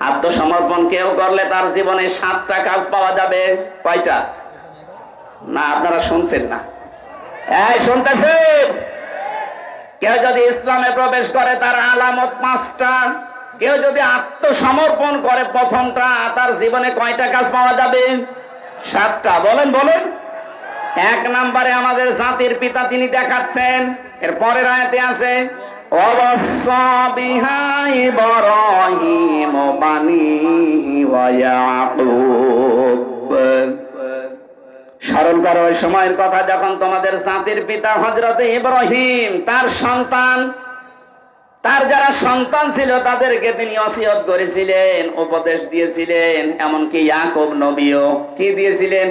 আত্মসমর্পণ কেউ করলে তার জীবনে 7টা কাজ পাওয়া যাবে। কয়টা? না আপনারা শুনছেন না? এই শুনতেছেন? কেউ যদি ইসলামে প্রবেশ করে তার আলামত 5টা। কেউ যদি আত্মসমর্পণ করে প্রথমটা, তার জীবনে কয়টা কাজ পাওয়া যাবে? 7টা। বলেন বলেন। 1 নম্বরে আমাদের জাতির পিতা তিনি দেখাচ্ছেন, এর পরের আয়াতে আছে ওয়াসাসা বিহা ইব্রাহিম বানিহি ওয়া ইয়াকুব। স্মরণ করো ওই সময়ের কথা যখন তোমাদের জাতির পিতা হযরত ইব্রাহিম তার সন্তান, তার যারা সন্তান ছিল তাদেরকে তিনি ওসিয়ত করেছিলেন, উপদেশ দিয়েছিলেন, এমনকি ইয়াকুব নবীও কি দিয়েছিলেন?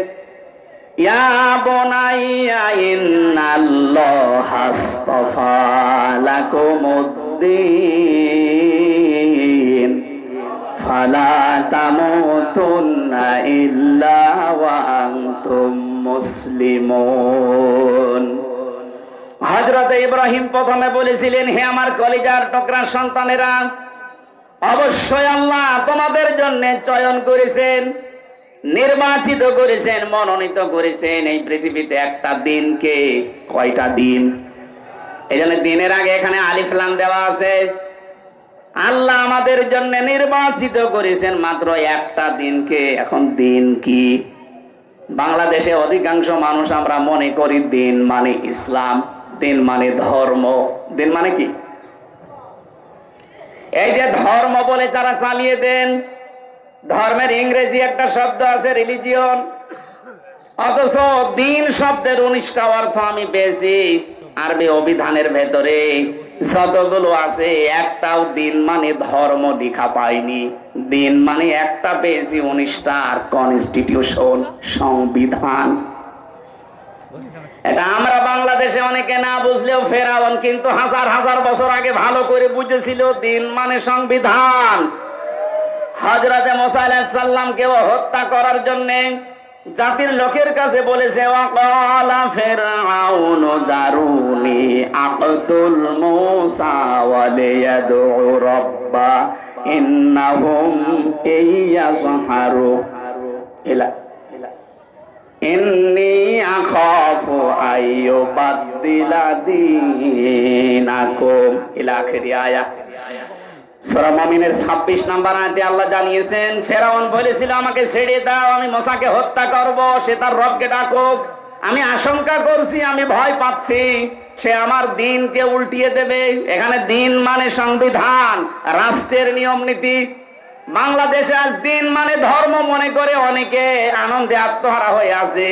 ইয়া বুনাইয়া ইন্নাল্লাহা আস্তাফা লাকুমুদ্দিন ফালা তামুতুন্না ইল্লা ওয়া আনতুম মুসলিমুন। হযরত ইব্রাহিম প্রথমে বলেছিলেন, হে আমার কলিজার টুকরা সন্তানেরা, অবশ্যই আল্লাহ তোমাদের জন্য চয়ন করেছেন, নির্বাচিত করেছেন, মনোনীত করেছেন এই পৃথিবীতে একটা দিনকে। কয়টা দিন? এই জন্য দিনের আগে এখানে আলিফ লাম দেওয়া আছে। আল্লাহ আমাদের জন্য নির্বাচিত করেছেন মাত্র একটা দিনকে। এখন দিন কি? বাংলাদেশে অধিকাংশ মানুষ আমরা মনে করি দিন মানে ইসলাম, দিন মানে ধর্ম। দিন মানে কি? এই যে ধর্ম বলে যারা চালিয়ে দেন, ধর্মের ইংরেজি একটা শব্দ আছে রিলিজিয়ন, অথচ দিন শব্দের 19টা অর্থ আমি পেয়েছি আরবি অভিধানের ভেতরে যতগুলো আছে, একটাও দিন মানে ধর্ম লেখা পাইনি। দিন মানে একটা পেয়েছি 19টা, আর কনস্টিটিউশন, সংবিধান। এটা আমরা বাংলাদেশে অনেকে না বুঝলেও ফেরাউন কিন্তু হাজার হাজার বছর আগে ভালো করে বুঝেছিল, দিন মানে সংবিধান। হযরতে মুসা আলাইহিস সালামকেও হত্যা করার জন্য জাতির লোকের কাছে বলেছে, ওয়াকালা ফিরআউনু দারুনি আকতুল মুসা ওয়া লিয়াদউ রাব্বা ইন্নাহুম ইয়াসহারু ইলা ইন্নী আখাফু আইয়ুবাদদিলা দীনাকুম ইলা আখিরি আয়াত। সূরা মুমিনের 26 নম্বর আয়াতে আল্লাহ জানিয়েছেন, ফেরাউন বলেছিল আমাকে ছেড়ে দাও, আমি মুসাকে হত্যা করব, সে তার রবকে ডাকুক। আমি আশঙ্কা করছি, আমি ভয় পাচ্ছি সে আমার দিনকে উল্টিয়ে দেবে। এখানে দিন মানে সংবিধান, রাষ্ট্রের নিয়ম নীতি। বাংলাদেশে আজ দিন মানে ধর্ম মনে করে অনেকে আনন্দে আত্মহারা হয়ে আছে,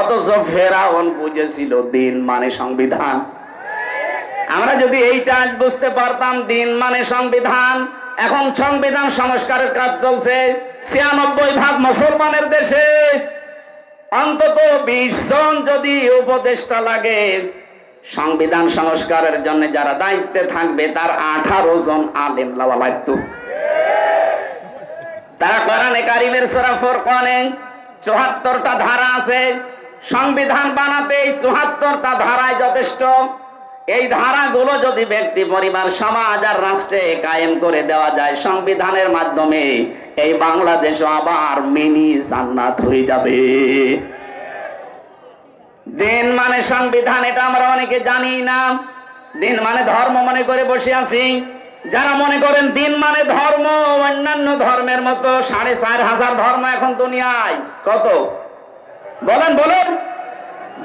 অথচ ফেরাউন বুঝেছিল দিন মানে সংবিধান। আমরা যদি এইটা আজ বুঝতে পারতাম দিন মানে সংবিধান। এখন সংবিধান সংস্কারের কাজ চলছে 96% মুসলমানের দেশে। অন্তত 20 জন যদি উপদেষ্টা লাগে সংবিধান সংস্কারের জন্য, যারা দায়িত্বে থাকবে তার 18 জন আলেম লাওয়া লাগতো। তারা কোরআনে কারিমের সূরা ফুরকানে 74টা ধারা আছে। সংবিধান বানাতে এই 74টা ধারায় যথেষ্ট। এই ধারাগুলো যদি ব্যক্তি, পরিবার, সমাজ আর রাষ্ট্রে কায়েম করে দেওয়া যায় সংবিধানের মাধ্যমে, এই বাংলাদেশ আবার মিনি জান্নাত হয়ে যাবে। দিন মানে সংবিধান, এটা আমরা অনেকে জানি না। দিন মানে ধর্ম মনে করে বসে আছি। যারা মনে করেন দিন মানে ধর্ম, অন্যান্য ধর্মের মতো 4500 ধর্ম এখন দুনিয়ায়। কত বলেন বলেন?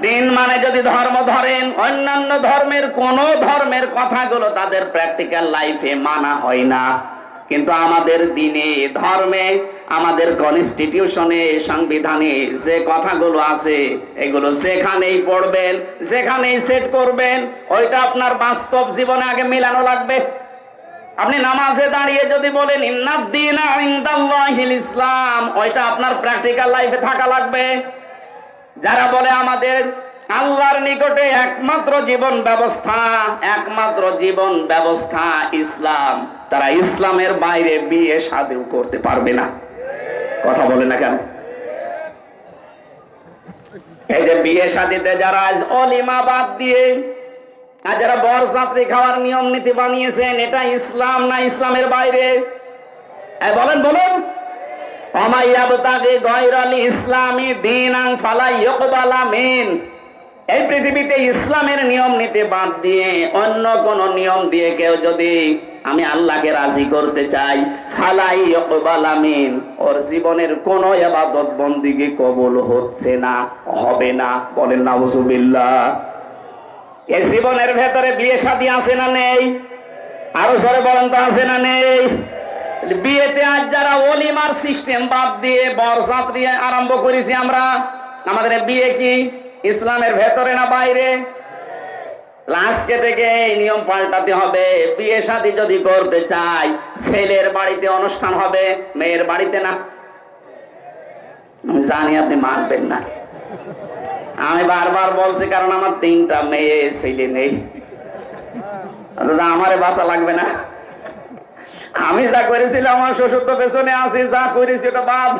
দিন মানে যদি ধর্ম ধরেন, অন্যান্য ধর্মের কোন ধর্মের কথাগুলো তাদের প্র্যাকটিক্যাল লাইফে মানা হয় না, কিন্তু আমাদের দিনে, ধর্মে, আমাদের কনস্টিটিউশনে, সংবিধানে যে কথাগুলো আছে এগুলো যেখানেই পড়বেন, যেখানেই সেট করবেন, ওইটা আপনার বাস্তব জীবনে আগে মেলানো লাগবে। আপনি নামাজে দাঁড়িয়ে যদি বলেন ইন্নাদ-দীনা ইনদাল্লাহিল ইসলাম, ওইটা আপনার প্র্যাকটিক্যাল লাইফে থাকা লাগবে। যারা বলে আমাদের আল্লাহর নিকটে একমাত্র জীবন ব্যবস্থা ইসলাম, তারা ইসলামের বাইরে বিয়ে শাদীও করতে পারবে না। কথা বলে না কেন? এই যে বিয়ে শাদীতে যারা আজ অলিমা বাদ দিয়ে আর যারা বরযাত্রী খাওয়ার নিয়ম নীতি বানিয়েছেন, এটা ইসলাম না ইসলামের বাইরে? বলেন বলুন। এই পৃথিবীতে ইসলামের নিয়ম নীতি বাদ দিয়ে অন্য কোন নিয়ম দিয়ে কেউ যদি আমি আল্লাহকে রাজি করতে চাই, ফালাই ইয়াকবালা মিন, ওর জীবনের কোন ইবাদত বন্দেগী কবুল হচ্ছে না, হবে না। বলেন নাউজুবিল্লাহ। এই জীবনের ভেতরে বিয়ে শাদী আছে না নেই? আরো জোরে বলেন তো আছে না নেই? বিয়েতে আজ যারা ওলিমার সিস্টেম বাদ দিয়ে বরযাত্রী আরম্ভ করেছি আমরা, আমাদের বিয়ে কি ইসলামের ভেতরে না বাইরে? আজকে থেকে এই নিয়ম পাল্টাতে হবে। বিয়ে শাদী যদি করতে চাই, ছেলের বাড়িতে অনুষ্ঠান হবে, মেয়ের বাড়িতে না। আমি জানি আপনি মানবেন না, আমি বারবার বলছি, কারণ আমার 3টা মেয়ে ছেলে নেই। আমারে বাঁচা লাগবে না? আমি যা করেছিলাম, আমার শ্বশুর তো পেছনে আছি, যা করেছি ওটা বাদ,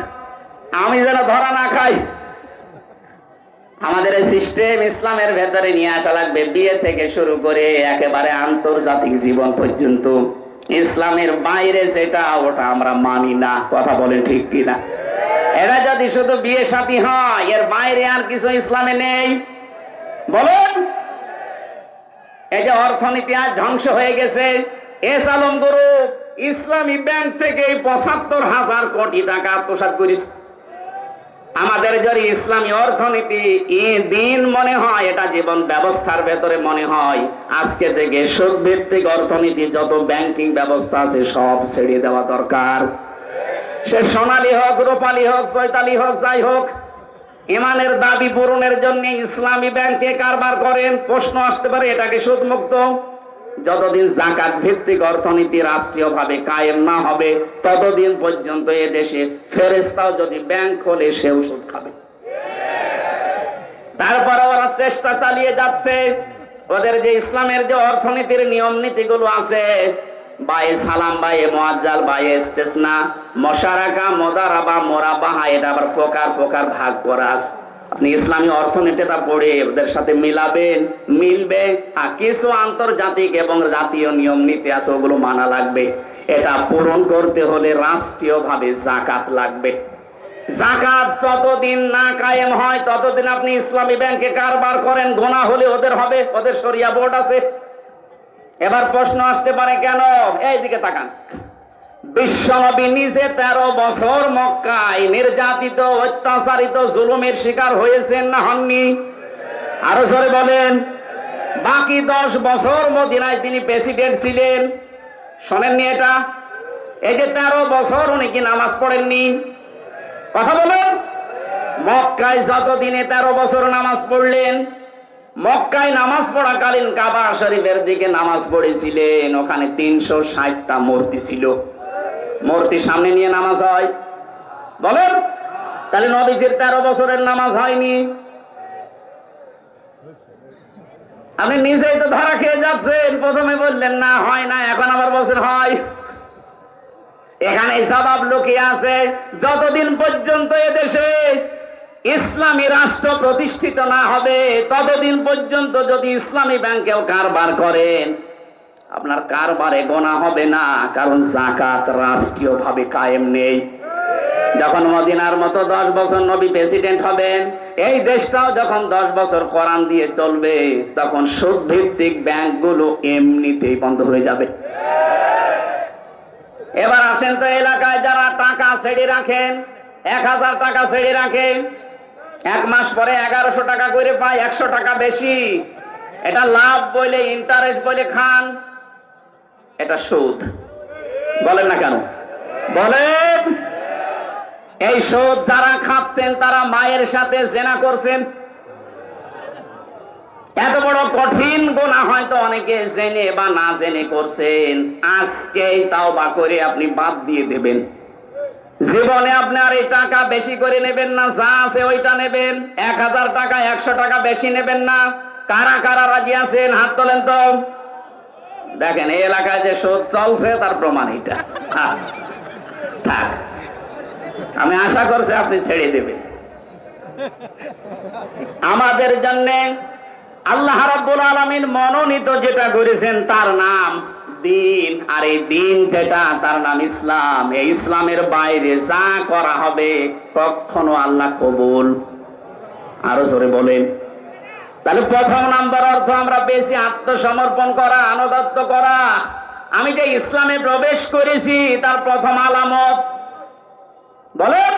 আমি যেন ধরা না খাই। আমাদের এই সিস্টেম ইসলামের ভেতরে নিয়ে আসা লাগবে, বিয়ে থেকে শুরু করে একেবারে আন্তর্জাতিক জীবন পর্যন্ত। ইসলামের বাইরে যেটা, ওটা আমরা মানি না। কথা বলেন ঠিক কিনা? এরা যদি শুধু বিয়ে শাদী হয়, এর বাইরে আর কিছু ইসলামে নেই? বলুন। এই যে অর্থনীতি আজ ধ্বংস হয়ে গেছে, এস আলম গ্রুপ ইসলামী ব্যাংক থেকে ৭৫,০০০ কোটি টাকা আত্মসাৎ করিস। আমাদের যদি ইসলামী অর্থনীতি দিন মনে হয়, এটা জীবন ব্যবস্থার ভেতরে মনে হয়, আজকে থেকে সুদ ভিত্তিক অর্থনীতি যত ব্যাংকিং ব্যবস্থা আছে সব ছেড়ে দেওয়া দরকার। সে সোনালী হোক, রূপালী হোক, চৈতালি হোক, যাই হোক, ইমানের দাবি পূরণের জন্য ইসলামী ব্যাংকে কারবার করেন। প্রশ্ন আসতে পারে, এটাকে সুদ মুক্ত? যতদিন যাকাত ভিত্তিক অর্থনীতি রাষ্ট্রীয়ভাবে কায়েম না হবে, ততদিন পর্যন্ত এ দেশে ফেরেশতাও যদি ব্যাংক খোলে, সেও সুদ খাবে। তারপরে ওরা চেষ্টা চালিয়ে যাচ্ছে, ওদের যে ইসলামের যে অর্থনীতির নিয়ম নীতিগুলো আছে, বায়ে সালাম, বায়ে মুআজ্জাল, বায়ে ইস্তেসনা, মুশারাকা, মুদারাবা, মুরাবাহা, এটা আবার প্রকার প্রকার ভাগ করা আছে। আপনি ইসলামী অর্থনীতিটা পড়ে ওদের সাথে মিলাবেন, মিলবে। কিছু আন্তর্জাতিক এবং জাতীয় নিয়ম নীতি আছে, ওগুলো মানা লাগবে। এটা পূরণ করতে হলে রাষ্ট্রীয়ভাবে যাকাত লাগবে। যাকাত যতদিন না কায়েম হয়, ততদিন আপনি ইসলামী ব্যাংকে কারবার করেন, গোনা হলে ওদের হবে, ওদের শরিয়া বোর্ড আছে। এবার প্রশ্ন আসতে পারে, কেন? এইদিকে তাকান। বিশ্বনবী নিজে 13 বছর মক্কায় নির্যাতিত, অত্যাচারিত, জুলুমের শিকার হয়েছেন না হননি? আরো জোরে বলেন। বাকি 10 বছর মদিনায় তিনি প্রেসিডেন্ট ছিলেন, শোনেননি এটা? এই যে 13 বছর উনি কি নামাজ পড়েননি? কথা বলেন। মক্কায় যতদিনে 13 বছর নামাজ পড়লেন, মক্কায় নামাজ পড়াকালীন কাবা শরীফের দিকে নামাজ পড়েছিলেন। ওখানে 360টা মূর্তি ছিল। মূর্তি সামনে নিয়ে নামাজ হয়? বলেন। তাহলে নবীজির 13 বছরের নামাজ হয়নি? আপনি নিজেই তো ধরা খেয়ে যাচ্ছেন। প্রথমে বললেন না, হয় না, এখন আবার বছর হয়। এখানে জবাব লুকিয়ে আছে। যতদিন পর্যন্ত এদেশে ইসলামী রাষ্ট্র প্রতিষ্ঠিত না হবে, ততদিন পর্যন্ত যদি ইসলামী ব্যাংকেও কারবার করেন, আপনার কারবারে গোনা হবে না, কারণ যাকাত রাষ্ট্রীয়ভাবে কায়েম নেই। যখন মদিনার মতো 10 বছর নবী প্রেসিডেন্ট হবেন, এই দেশটাও যখন 10 বছর কোরআন দিয়ে চলবে, তখন সুদ ভিত্তিক ব্যাংকগুলো এমনিতেই বন্ধ হয়ে যাবে। এবার আসেন তো, এলাকায় যারা টাকা ছেড়ে রাখেন, 1000 টাকা ছেড়ে রাখেন, 1 মাস পরে 1100 টাকা করে পায়, 100 টাকা বেশি। এটা লাভ বলে, ইন্টারেস্ট বলে খান, এটা সুদ। বলেন না কেন? বলেন। এই সুদ যারা খাচ্ছেন, তারা মায়ের সাথে জিনা করছেন। এত বড় কঠিন গুনাহ হয়তো অনেকে জেনে বা না জেনে করছেন। আজকেই তাওবা করে আপনি বাদ দিয়ে দেবেন। জীবনে আপনার এই টাকা বেশি করে নেবেন না, যা আছে ওইটা নেবেন। 1000 টাকা 100 টাকা বেশি নেবেন না। কারা কারা রাজি আছেন? হাত তোলেন তো। দেখেন, এই এলাকায় যে সুদ চলছে তার প্রমাণ এটা। থাক, আমি আশা করছি আপনি ছেড়ে দেবেন। আমাদের জন্য আল্লাহ রাব্বুল আলামিন মনোনীত যেটা করেছেন তার নাম দিন, আর এই দিন যেটা, তার নাম ইসলাম। এই ইসলামের বাইরে যা করা হবে কখনো আল্লাহ কবুল। আরো জোরে বলেন। তাহলে প্রথম নাম্বার অর্থ আমরা পেয়েছি আত্মসমর্পণ করা, আনুগত্য করা। আমি যে ইসলামে প্রবেশ করেছি তার প্রথম আলামত বলেন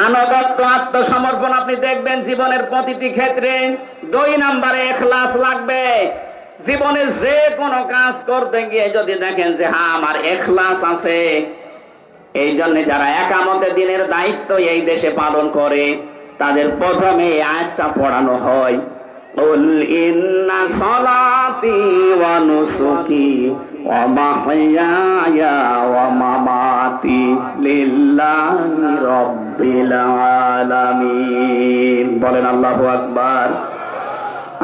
আনুগত্য, আত্মসমর্পণ। আপনি দেখবেন জীবনের প্রতিটি ক্ষেত্রে 2 নম্বরে ইখলাস লাগবে। জীবনে যে কোনো কাজ করতে গিয়ে যদি দেখেন যে হ্যাঁ আমার ইখলাস আছে, এই জন্য যারা একামতে দিনের দায়িত্ব এই দেশে পালন করে তাদের প্রথমে এই আয়াতটা পড়ানো হয়, কুল ইন্না সলাতি ওয়া নুসুকি ওয়া মাহইয়ায়া ওয়া মামাতি লিল্লাহি রাব্বিল আলামিন। বলেন আল্লাহু আকবার।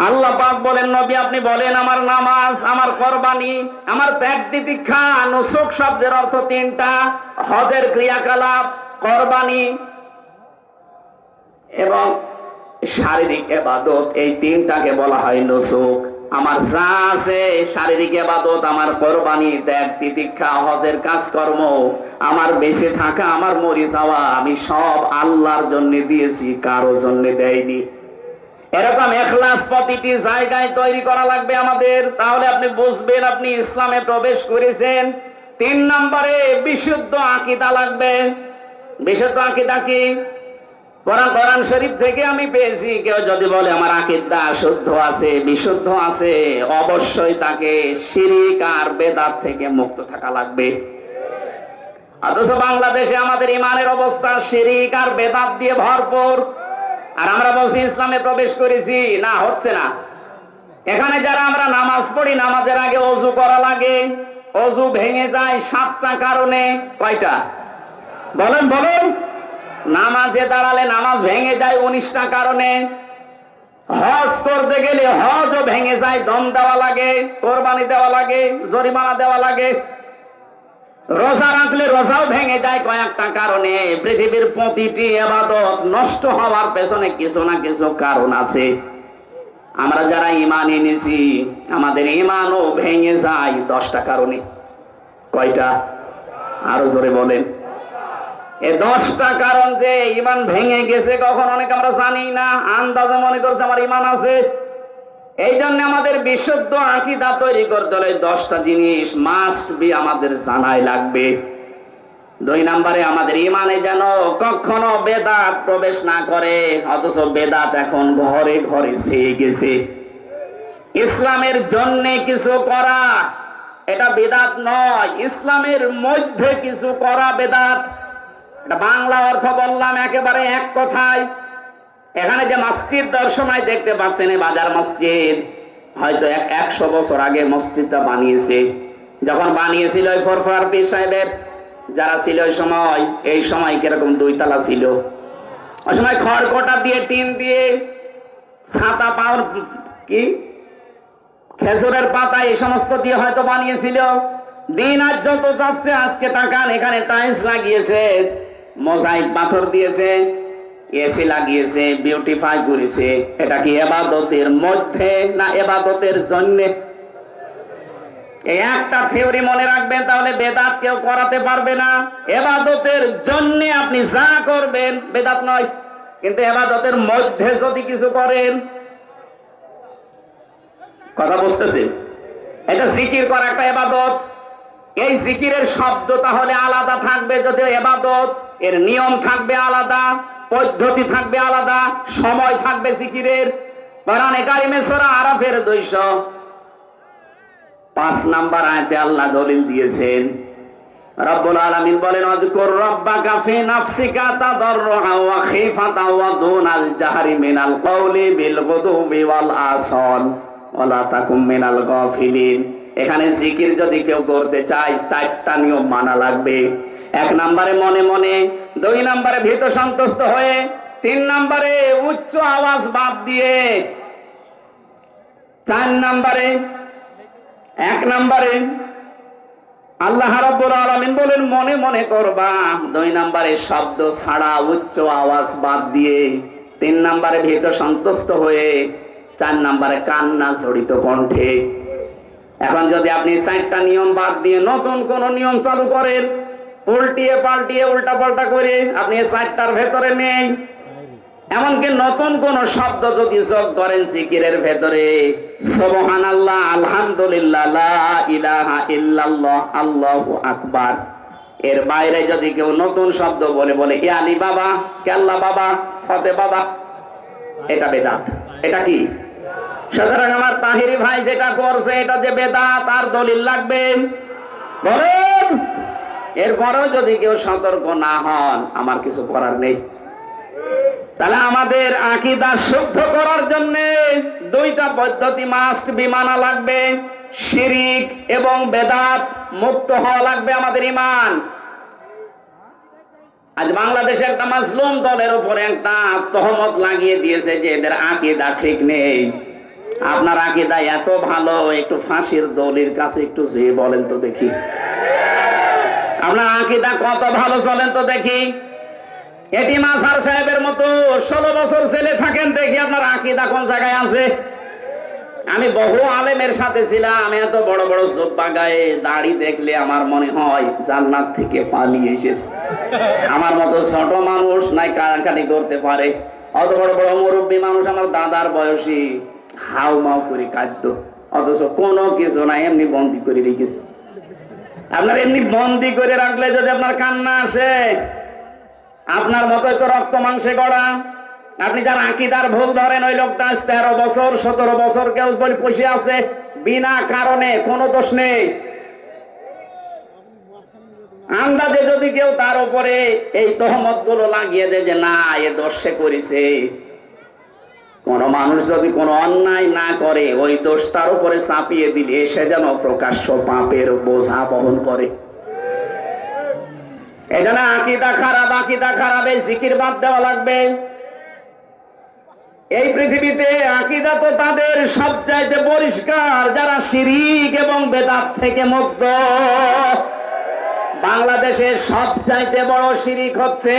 আল্লাহ পাক বলেন, নবী আপনি বলেন আমার নামাজ, আমার কুরবানি, আমার ত্যাগ তিতিক্ষা। নুসুক শব্দের অর্থ তিনটা, হজের ক্রিয়াকলাপ, কুরবানি এবং শারীরিক ইবাদত, এই তিনটাকে বলা হয় নুসুক। আমার যা আছে শারীরিক ইবাদত, আমার কুরবানি, ত্যাগ তিতিক্ষা, হজের কাজকর্ম, আমার বেঁচে থাকা, আমার মরে যাওয়া, আমি সব আল্লাহর জন্য দিয়েছি, কারো জন্য দেয়নি। এরকম ইখলাস প্রতিটি জায়গায় তৈরি করা লাগবে আমাদের, তাহলে আপনি বুঝবেন আপনি ইসলামে প্রবেশ করেছেন। 3 নম্বরে বিশুদ্ধ আকীদা লাগবে। বিশুদ্ধ আকীদা কি? কোরআন শরীফ থেকে আমি পেয়েছি। কেউ যদি বলে আমার আকীদা শুদ্ধ আছে, বিশুদ্ধ আছে, অবশ্যই তাকে শিরক আর বেদাত থেকে মুক্ত থাকা লাগবে। অথচ বাংলাদেশে আমাদের ইমানের অবস্থা শিরক আর বেদাত দিয়ে ভরপুর, আর আমরা বলছি ইসলামে প্রবেশ করেছি। না, হচ্ছে না। এখানে যারা আমরা নামাজ পড়ি, নামাজের আগে ওযু করা লাগে, ওযু ভেঙে যায় 7টা কারণে। কয়টা বলেন বলেন? নামাজে দাঁড়ালে নামাজ ভেঙে যায় 19টা কারণে। হজ করতে গেলে হজও ভেঙে যায়, দম দেওয়া লাগে, কোরবানি দেওয়া লাগে, জরিমানা দেওয়া লাগে। রোজা রাখলে রোজাও ভেঙে যায় কয়েকটা কারণে। পৃথিবীর প্রতিটি ইবাদত নষ্ট হওয়ার পেছনে কিছু না কিছু কারণ আছে। আমরা যারা ঈমান এনেছি, আমাদের ঈমানও ভেঙে যায় 10টা কারণে। কয়টা? আরো জোরে বলেন। এই 10টা কারণ যে ঈমান ভেঙে গেছে কখন অনেক আমরা জানি না, আন্দাজে মনে করছে আমার ঈমান আছে। এই জন্য আমাদের বিশুদ্ধ আকীদা তৈরি করতে হলে 10টা জিনিস মাস্ট বি আমাদের জানাই লাগবে। 2 নম্বরে আমাদের ঈমানে যেন কখনো বেদাত প্রবেশ না করে। অথচ বেদাত এখন ঘরে ঘরে ছেয়ে গেছে। ইসলামের জন্য কিছু করা এটা বেদাত নয়, ইসলামের মধ্যে কিছু করা বেদাত। এটা বাংলা অর্থ বললাম একেবারে এক কথায়। এখানে যে মসজিদ দর্শনায় দেখতে পাচ্ছেন, বাজার মসজিদ, হয়তো 100 বছর আগে মসজিদটা বানিয়েছে। যখন বানিয়েছিল ওই ফরফরার পীর সাহেবের যারা ছিল ওই সময়, এই সময় কিরকম 2 তলা ছিল। ওই সময় খড়কটা দিয়ে, টিন দিয়ে, ছাতা পাওয়ার কি খেজুরের পাতা, এই সমস্ত দিয়ে হয়তো বানিয়েছিল। দিন আজ যত যাচ্ছে, আজকে তাকান এখানে টাইলস লাগিয়েছে, মোজাইক পাথর দিয়েছে, এসি লাগিয়েছে, বিউটিফাই করেছে। এটা কি ইবাদতের মধ্যে না ইবাদতের জন্য? এই একটা থিওরি মনে রাখবেন, তাহলে বেদাত কেউ করাতে পারবে না। ইবাদতের জন্য আপনি যা করবেন বেদাত নয়, কিন্তু ইবাদতের মধ্যে যদি কিছু করেন, কথা বুঝতেছেন? এটা জিকির করা একটা ইবাদত। এই জিকিরের শব্দ তাহলে আলাদা থাকবে, যদি ইবাদত এর নিয়ম থাকবে আলাদা, পদ্ধতি থাকবে আলাদা, সময় থাকবে জিকিরের। কোরআনে কারিমে সূরা আরাফের 205 নম্বর আয়াতে আল্লাহ দলিল দিয়েছেন। রব্বুল আলামিন বলেন, আযকুর রাব্বাকা ফি নাফসিকা তাদাররুআ ওয়া খিফাতা ওয়া দুনাল জাহরি মিনাল কওলি বিল গুদুবি ওয়াল আসাল ওয়া লা তাকুম মিনাল গাফিলিন। এখানে জিকির যদি কেউ করতে চায় 4টা নিয়ম মানা লাগবে। 1 নম্বরে মনে মনে, 2 নম্বরে ভীত সন্তুষ্ট হয়ে, 3 নম্বরে উচ্চ আওয়াজ বাদ দিয়ে, 4 নম্বরে 1 নম্বরে আল্লাহ রাব্বুল আলামিন বলেন মনে মনে করবা। 2 নম্বরে শব্দ ছাড়া উচ্চ আওয়াজ বাদ দিয়ে, 3 নম্বরে ভীত সন্তুষ্ট হয়ে, 4 নম্বরে কান্না জড়িত কণ্ঠে। এখন যদি আপনি 4টা নিয়ম বাদ দিয়ে নতুন কোন নিয়ম চালু করেন, উল্টিয়ে পাল্টিয়ে উল্টা পাল্টা করে, আপনি 4টার ভেতরে নেই। এমনকি নতুন কোন শব্দ যদি যোগ করেন জিকিরের ভেতরে, সুবহানাল্লাহ, আলহামদুলিল্লাহ, লা ইলাহা ইল্লাল্লাহ, আল্লাহু আকবার, এর বাইরে যদি কেউ নতুন শব্দ বলে ইয়া আলী বাবা, কেল্লা বাবা, ফতে বাবা, এটা বেদাত। এটা কি? সুতরাং আমার তাহিরি ভাই যেটা করছে এটা যে বেদাত, তার দলিল লাগবে বলেন। এরপরেও যদি কেউ সতর্ক না হন, আমার কিছু করার নেই। তাহলে আমাদের আকীদা শুদ্ধ করার জন্য দুইটা পদ্ধতি মাস্ট বি মানা লাগবে। শিরিক এবং বেদাত মুক্ত হওয়া লাগবে আমাদের ঈমান। আজ বাংলাদেশে একটা মাসলুম দলের উপরে একটা তহমত লাগিয়ে দিয়েছে যে এদের আকীদা ঠিক নেই। আপনার আকীদা এত ভালো, একটু ফাঁসির দলির কাছে একটু যেয়ে বলেন তো দেখি, আপনার আকীদা কত ভালো চলেন তো দেখি। এটি মাসার সাহেবের মতো 16 বছর ছেলে থাকেন, দেখি আপনার আকীদা কোন জায়গায় আছে। আমি বহু আলেমের সাথে ছিলাম, এত বড় বড় জুব্বা গায়ে দাড়ি দেখলে আমার মনে হয় জান্নাত থেকে পালিয়ে এসেছে। আমার মতো ছোট মানুষ নাই কারাকারি করতে পারে, অত বড় বড় মুরব্বী মানুষ আমার দাদার বয়সী হাউ মাউ করে কাঁদতো, অথচ কোনো কিছু না, এমনি বন্দি করে রেখেছে। আপনার এমনি বন্দি করে রাখলে যদি আপনার কান্না আসে, আপনার মতোই তো রক্ত মাংসে গড়া। আপনি যার আকীদার ভুল ধরেন, ওই লোকটা 13 বছর 17 বছর কেউ বসে আছে বিনা কারণে, কোনো দোষ নেই। আন্দাজে যদি কেউ তার উপরে এই তহমত গুলো লাগিয়ে দেয় যে না এ দোষ সে করেছে, কোন মানুষ যদি কোনো অন্যায় না করে ওই দোষ তার উপরে চাপিয়ে দিলে সে যেন প্রকাশ্য পাপের বোঝা বহন করে। এখানে আকীদা খারাপ, আকীদা খারাপ, এই জিকির বাদ দেওয়া লাগবে। এই পৃথিবীতে আকীদা তো তাদের সবচাইতে পরিষ্কার যারা শিরিক এবং বেদাত থেকে মুক্ত। বাংলাদেশের সবচাইতে বড় শিরিক হচ্ছে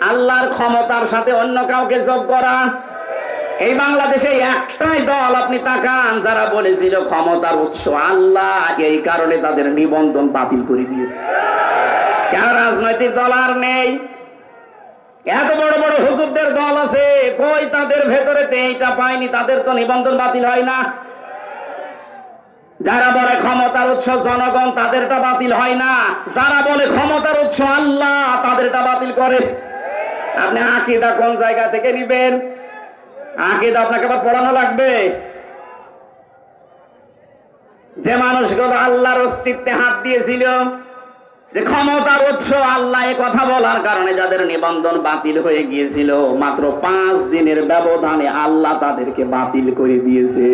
আল্লাহর ক্ষমতার সাথে অন্য কাউকে যোগ করা। এই বাংলাদেশে একটাই দল আপনি তাকান যারা বলেছিল ক্ষমতার উৎস আল্লাহ, এই কারণে তাদের নিবন্ধন বাতিল করে দিয়েছে। কেন রাজনৈতিক দল আর নেই? এত বড় বড় হুজুরদের দল আছে, কই তাদের ভেতরে এইটা পায়নি, তাদের তো নিবন্ধন বাতিল হয় না। যারা বলে ক্ষমতার উৎস জনগণ, তাদেরটা বাতিল হয় না। যারা বলে ক্ষমতার উৎস আল্লাহ, তাদেরটা বাতিল করে। আপনি আকীদা কোন জায়গা থেকে নিবেন? আকীদা আপনাকে আবার পড়ানো লাগবে। যে মানুষগুলো আল্লাহর অস্তিত্বে হাত দিয়েছিল, যে ক্ষমতার উৎস আল্লাহ, এ কথা বলার কারণে যাদের নিবন্ধন বাতিল হয়ে গিয়েছিল, মাত্র 5 দিনের ব্যবধানে আল্লাহ তাদেরকে বাতিল করে দিয়েছে।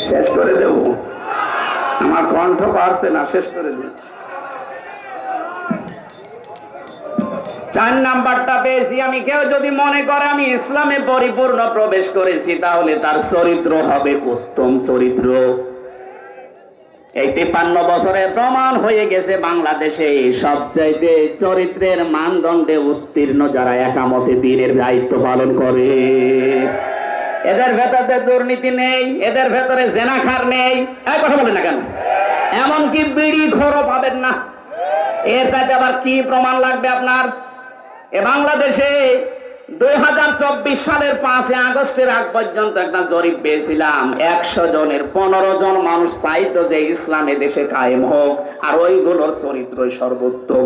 শেষ করে দেব, আমার কণ্ঠ পারছে না, শেষ করে দেব। 4 নাম্বারটা পেয়েছি আমি। কেউ যদি মনে করে আমি ইসলামে পরিপূর্ণ প্রবেশ করেছি, তাহলে তার চরিত্র হবে উত্তম চরিত্র। এই 53 বছরে প্রমাণ হয়ে গেছে বাংলাদেশে সবচাইতে চরিত্রের মানদণ্ডে উত্তীর্ণ যারা একামতে দ্বীনের দায়িত্ব পালন করে। এদের ভেতরে দুর্নীতি নেই, এদের ভেতরে জেনাখার নেই। এই কথা বলেন না কেন? এমনকি বিড়ি খোরও পাবেন না। এর চাইতে আবার কি প্রমাণ লাগবে আপনার? এ বাংলাদেশে 2024 সালের 5 আগস্টের আগ পর্যন্ত একটা জরিপ পেয়েছিলাম, 100 জনের 15 জন মানুষ চাইতো যে ইসলাম দেশে কায়েম হোক, আর ওইগুলোর চরিত্রই সর্বোত্তম।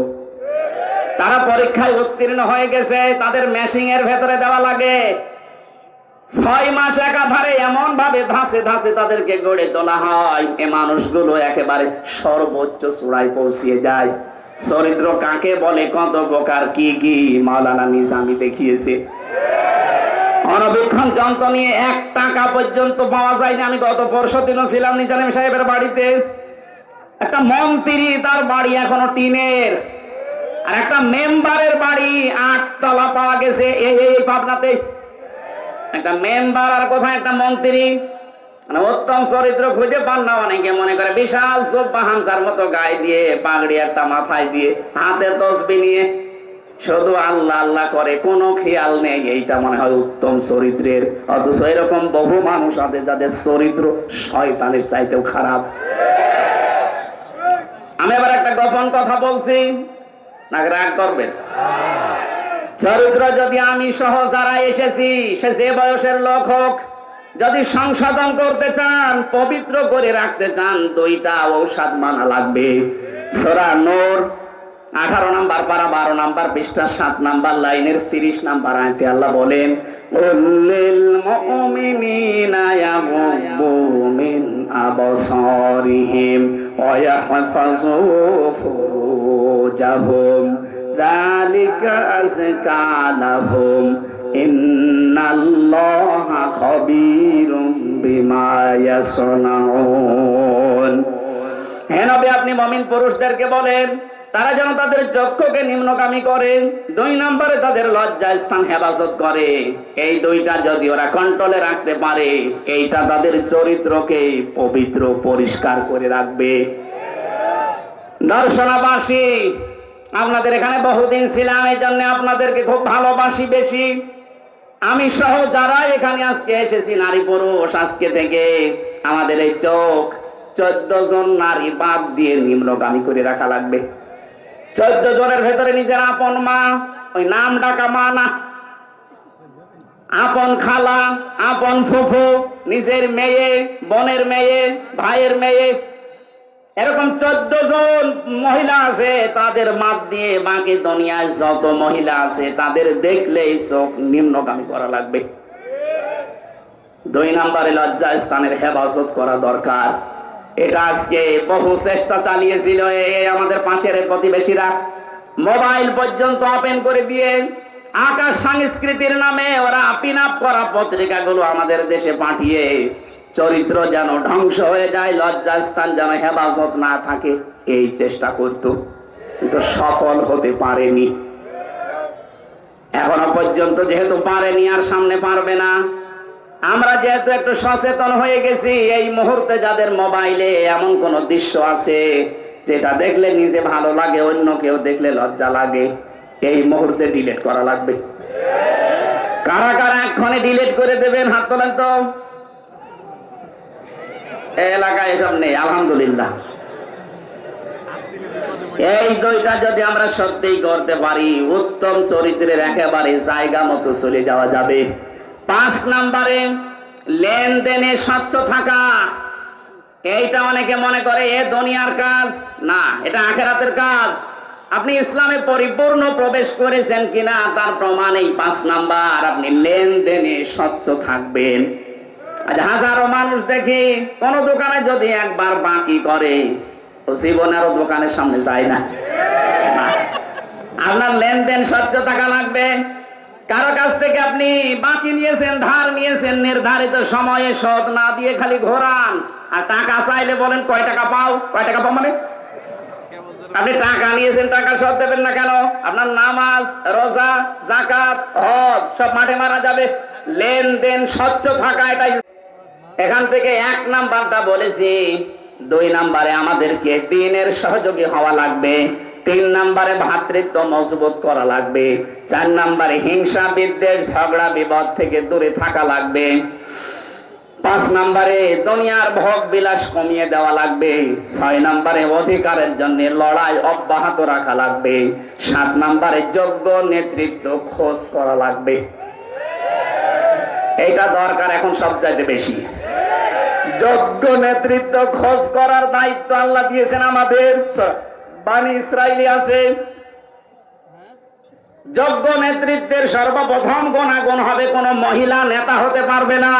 তারা পরীক্ষায় উত্তীর্ণ হয়ে গেছে। তাদের মেশিং এর ভেতরে দেওয়া লাগে 6 মাস একাধারে এমন ভাবে ধাঁচে ধাঁচে তাদেরকে গড়ে তোলা হয়, এ মানুষগুলো একেবারে সর্বোচ্চ চূড়ায় পৌঁছিয়ে যায়। চরিত্র কাকে বলে, কত প্রকার, কি কি মাওলানা নিজামী দেখিয়েছে। অনবীক্ষণ যন্ত্র নিয়ে 1 টাকা পর্যন্ত পাওয়া যায়নি। আমি গত পরশু দিনও ছিলাম নিজাম সাহেবের বাড়িতে। একটা মন্ত্রী, তার বাড়ি এখনো টিনের, আর একটা মেম্বারের বাড়ি 8 তলা পাওয়া গেছে এই পাবনাতে। একটা মেম্বার আর কোথায় একটা মন্ত্রী, মানে উত্তম চরিত্র খুঁজে পান না। অনেকে মনে করে বিশাল জোব্বা হামসার মতো গায়ে দিয়ে, পাগড়ি একটা মাথায় দিয়ে, হাতে তসবিহ নিয়ে শুধু আল্লাহ আল্লাহ করে, কোনো খেয়াল নেই, এইটা মনে হয় উত্তম চরিত্রের। অথচ এরকম বহু মানুষ আছে যাদের চরিত্র শয়তানের চাইতেও খারাপ। আমি আবার একটা গোপন কথা বলছি, নাকি রাগ করবেন? চরিত্র যদি আমি সহ যারা এসেছি, সে যে বয়সের লোক হোক, যদি সংশোধন করতে চান, পবিত্র করে রাখতে চান, 2টা ঔষধ মানা লাগবে। সূরা নূর 18 নম্বর পারা 12 নম্বর পৃষ্ঠা 7 নম্বর লাইনের 30 নম্বর আয়াতে আল্লাহ বলেন, উল্লিল মুমিনিনা ইয়াগুব্বু মিন আবসারিহিম ওয়া ইয়াহফাযু ফুরুজাহুম যালিকা আযকা লাহুম ইন্নাল্লাহা খাবীরুম বিমা ইয়াসনাউন। হে নবী, আপনি মুমিন পুরুষদেরকে বলেন তারা যেন তাদের চক্ষুকে নিম্নগামী করে, 2 নম্বরে তাদের লজ্জা স্থান হেফাজত করে। এই 2টা যদি ওরা কন্ট্রোলে রাখতে পারে, এইটা তাদের চরিত্রকে পবিত্র পরিষ্কার করে রাখবে। দর্শনাবাসী, আপনাদের এখানে বহুদিন ছিলাম, এই জন্য আপনাদেরকে খুব ভালোবাসি বেশি। আমি সহ যারা এখানে আজকে এসেছি, নারী পুরুষ, আজকে থেকে আমাদের এই চোখ 14 জন নারী বাদ দিয়ে নিম্নগামী করে রাখা লাগবে। 14 জনের ভেতরে নিজের আপন মা, ওই নাম ডাকা মা না, আপন খালা, আপন ফুফু, নিজের মেয়ে, বোনের মেয়ে, ভাইয়ের মেয়ে, এরকম 14 জন মহিলা আছে। তাদের মাপ দিয়ে বাকি দুনিয়ায় যত মহিলা আছে তাদের দেখলেই চোখ নিম্নগামী করা লাগবে। 2 নম্বরে লজ্জা স্থানের হেফাজত করা দরকার। এটা আজকে বহু চেষ্টা চালিয়েছিল আমাদের পাশের প্রতিবেশীরা, মোবাইল পর্যন্ত ওপেন করে দিয়ে আকাশ সংস্কৃতির নামে ওরা পিন আপ করা পত্রিকাগুলো আমাদের দেশে পাঠিয়ে চরিত্র যেন ধ্বংস হয়ে যায়, লজ্জা স্থান যেন হেফাজত না থাকে, এই চেষ্টা করত, কিন্তু সফল হতে পারেনি। এখনো পর্যন্ত যেহেতু পারেনি, আর সামনে পারবে না। আমরা যেহেতু একটু সচেতন হয়ে গেছি, এই মুহূর্তে যাদের মোবাইলে এমন কোন দৃশ্য আছে যেটা দেখলে নিজে ভালো লাগে, অন্য কেউ দেখলে লজ্জা লাগে, এই মুহূর্তে ডিলিট করা লাগবে। কারা কারা এক্ষণে ডিলিট করে দেবেন? হাত তোলেন তো। এলাকায় এসব নেই, আলহামদুলিল্লাহ। এই 2টা যদি আমরা সত্যিই করতে পারি, উত্তম চরিত্রের একেবারে জায়গা মতো চলে যাওয়া যাবে। 5 নম্বরে লেনদেনে স্বচ্ছ থাকা। এইটা অনেকে মনে করে এ দুনিয়ার কাজ না, এটা আখিরাতের কাজ। আপনি ইসলামে পরিপূর্ণ প্রবেশ করেছেন কিনা তার প্রমাণ এই 5 নাম্বার। আপনি লেনদেনে স্বচ্ছ থাকবেন। আজ হাজারো মানুষ দেখি কোন দোকানে যদি একবার বাকি করে, ও জীবনে আরো দোকানের সামনে যায় না। আপনার লেনদেন স্বচ্ছ থাকা লাগবে। কারো কাছ থেকে আপনি বাকি নিয়েছেন, ধার নিয়েছেন, নির্ধারিত সময়ে শোধ না দিয়ে খালি ঘোরান, আর টাকা চাইলে বলেন কয় টাকা পাও, কয় টাকা পাও মানে আপনি টাকা নিয়েছেন, টাকা শোধ দেবেন না কেন? আপনার নামাজ, রোজা, যাকাত, হজ সব মাঠে মারা যাবে। লেনদেন স্বচ্ছ থাকা, এটাই। এখান থেকে 1 নাম্বারটা বলেছি। 2 নাম্বারে আমাদেরকে দ্বীনের সহযোগী হওয়া লাগবে। 3 নাম্বারে ভ্রাতৃত্ব মজবুত করা লাগবে। 4 নাম্বারে হিংসা বিদ্বেষ ঝগড়া বিবাদ থেকে দূরে থাকা লাগবে। 5 নাম্বারে দুনিয়ার ভোগ বিলাস কমিয়ে দেওয়া লাগবে। 6 নাম্বারে অধিকারের জন্য লড়াই অব্যাহত রাখা লাগবে। 7 নাম্বারে যোগ্য নেতৃত্ব খোঁজ করা লাগবে। এইটা দরকার এখন সবচাইতে বেশি। যোগ্য নেতৃত্ব খোঁজ করার দায়িত্ব আল্লাহ দিয়েছেন আমাদের। বানি ইসরাইলি আছে। যোগ্য নেতৃত্বের সর্বপ্রথম গুণাগুণ হবে কোন মহিলা নেতা হতে পারবে না।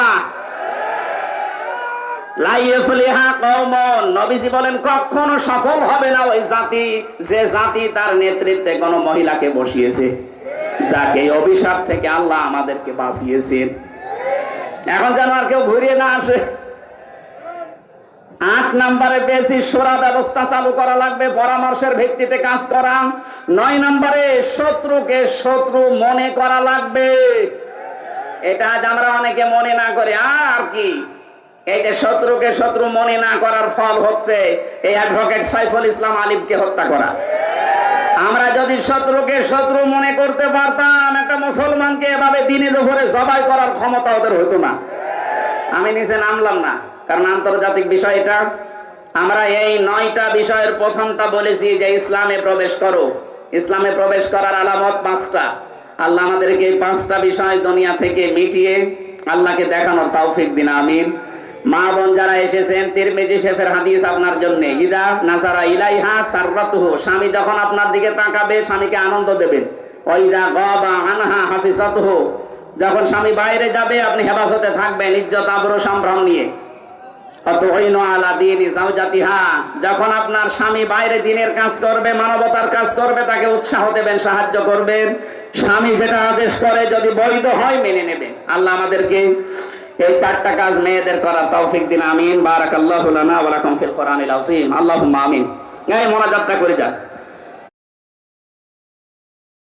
নবীজি বলেন কখনো সফল হবে না ওই জাতি যে জাতি তার নেতৃত্বে কোন মহিলাকে বসিয়েছে, যাকে অভিশাপ থেকে আল্লাহ আমাদেরকে বাঁচিয়েছেন। এখন যেন আর কেউ ঘুরিয়ে না আসে। 8 নাম্বারে পেয়েছি শোরা ব্যবস্থা চালু করা লাগবে, পরামর্শের ভিত্তিতে কাজ করা। 9 নাম্বারে শত্রুকে শত্রু মনে করা লাগবে। এটা আজ আমরা অনেকে মনে না করে, আর কি এই যে শত্রুকে শত্রু মনে না করার ফল হচ্ছে এই অ্যাডভোকেট সাইফুল ইসলাম আলিফকে হত্যা করা। আমরা যদি শত্রুকে শত্রু মনে করতে পারতাম, একটা মুসলমানকে এভাবে দিনে দুপুরে জবাই করার ক্ষমতা ওদের হতো না। আমি নিচে নামলাম না, কারণ আন্তর্জাতিক বিষয় এটা। আমরা এই 9টা বিষয়ের প্রথমটা বলেছি যে ইসলামে প্রবেশ করো। ইসলামে প্রবেশ করার আলামত 5টা। আল্লাহ আমাদেরকে এই 5টা বিষয় দুনিয়া থেকে মিটিয়ে আল্লাহকে দেখানোর তৌফিক দিন, আমিন। মা বোন যারা এসেছেন, তিরমিজি শরীফের হাদিস আপনার জন্য, ইদা নাজারা ইলাইহা সাররাতুহু, স্বামী যখন আপনার দিকে তাকাবে স্বামীকে আনন্দ দেবেন। ওয়াইদা গাবা আনহা হাফিজাতুহু, যখন স্বামী বাইরে যাবে আপনি হেফাজতে থাকবেন ইজ্জত আবরু সম্ভ্রম নিয়ে। অতুইনু আলা দীনি যাওজাতিহা, যখন আপনার স্বামী বাইরে দ্বীনের কাজ করবে, মানবতার কাজ করবে, তাকে উৎসাহ দেবেন, সাহায্য করবেন। স্বামী যেটা আদেশ করে যদি বৈধ হয় মেনে নেবেন। আল্লাহ আমাদেরকে এই 4টা কাজ মেয়েদের করার তৌফিক দিন, আমিন। বারাকাল্লাহু লানা ওয়া লাকুম ফিল কোরআনিল আযীম। আল্লাহুম্মা আমিন। এই মোনাজাতটা করে যান।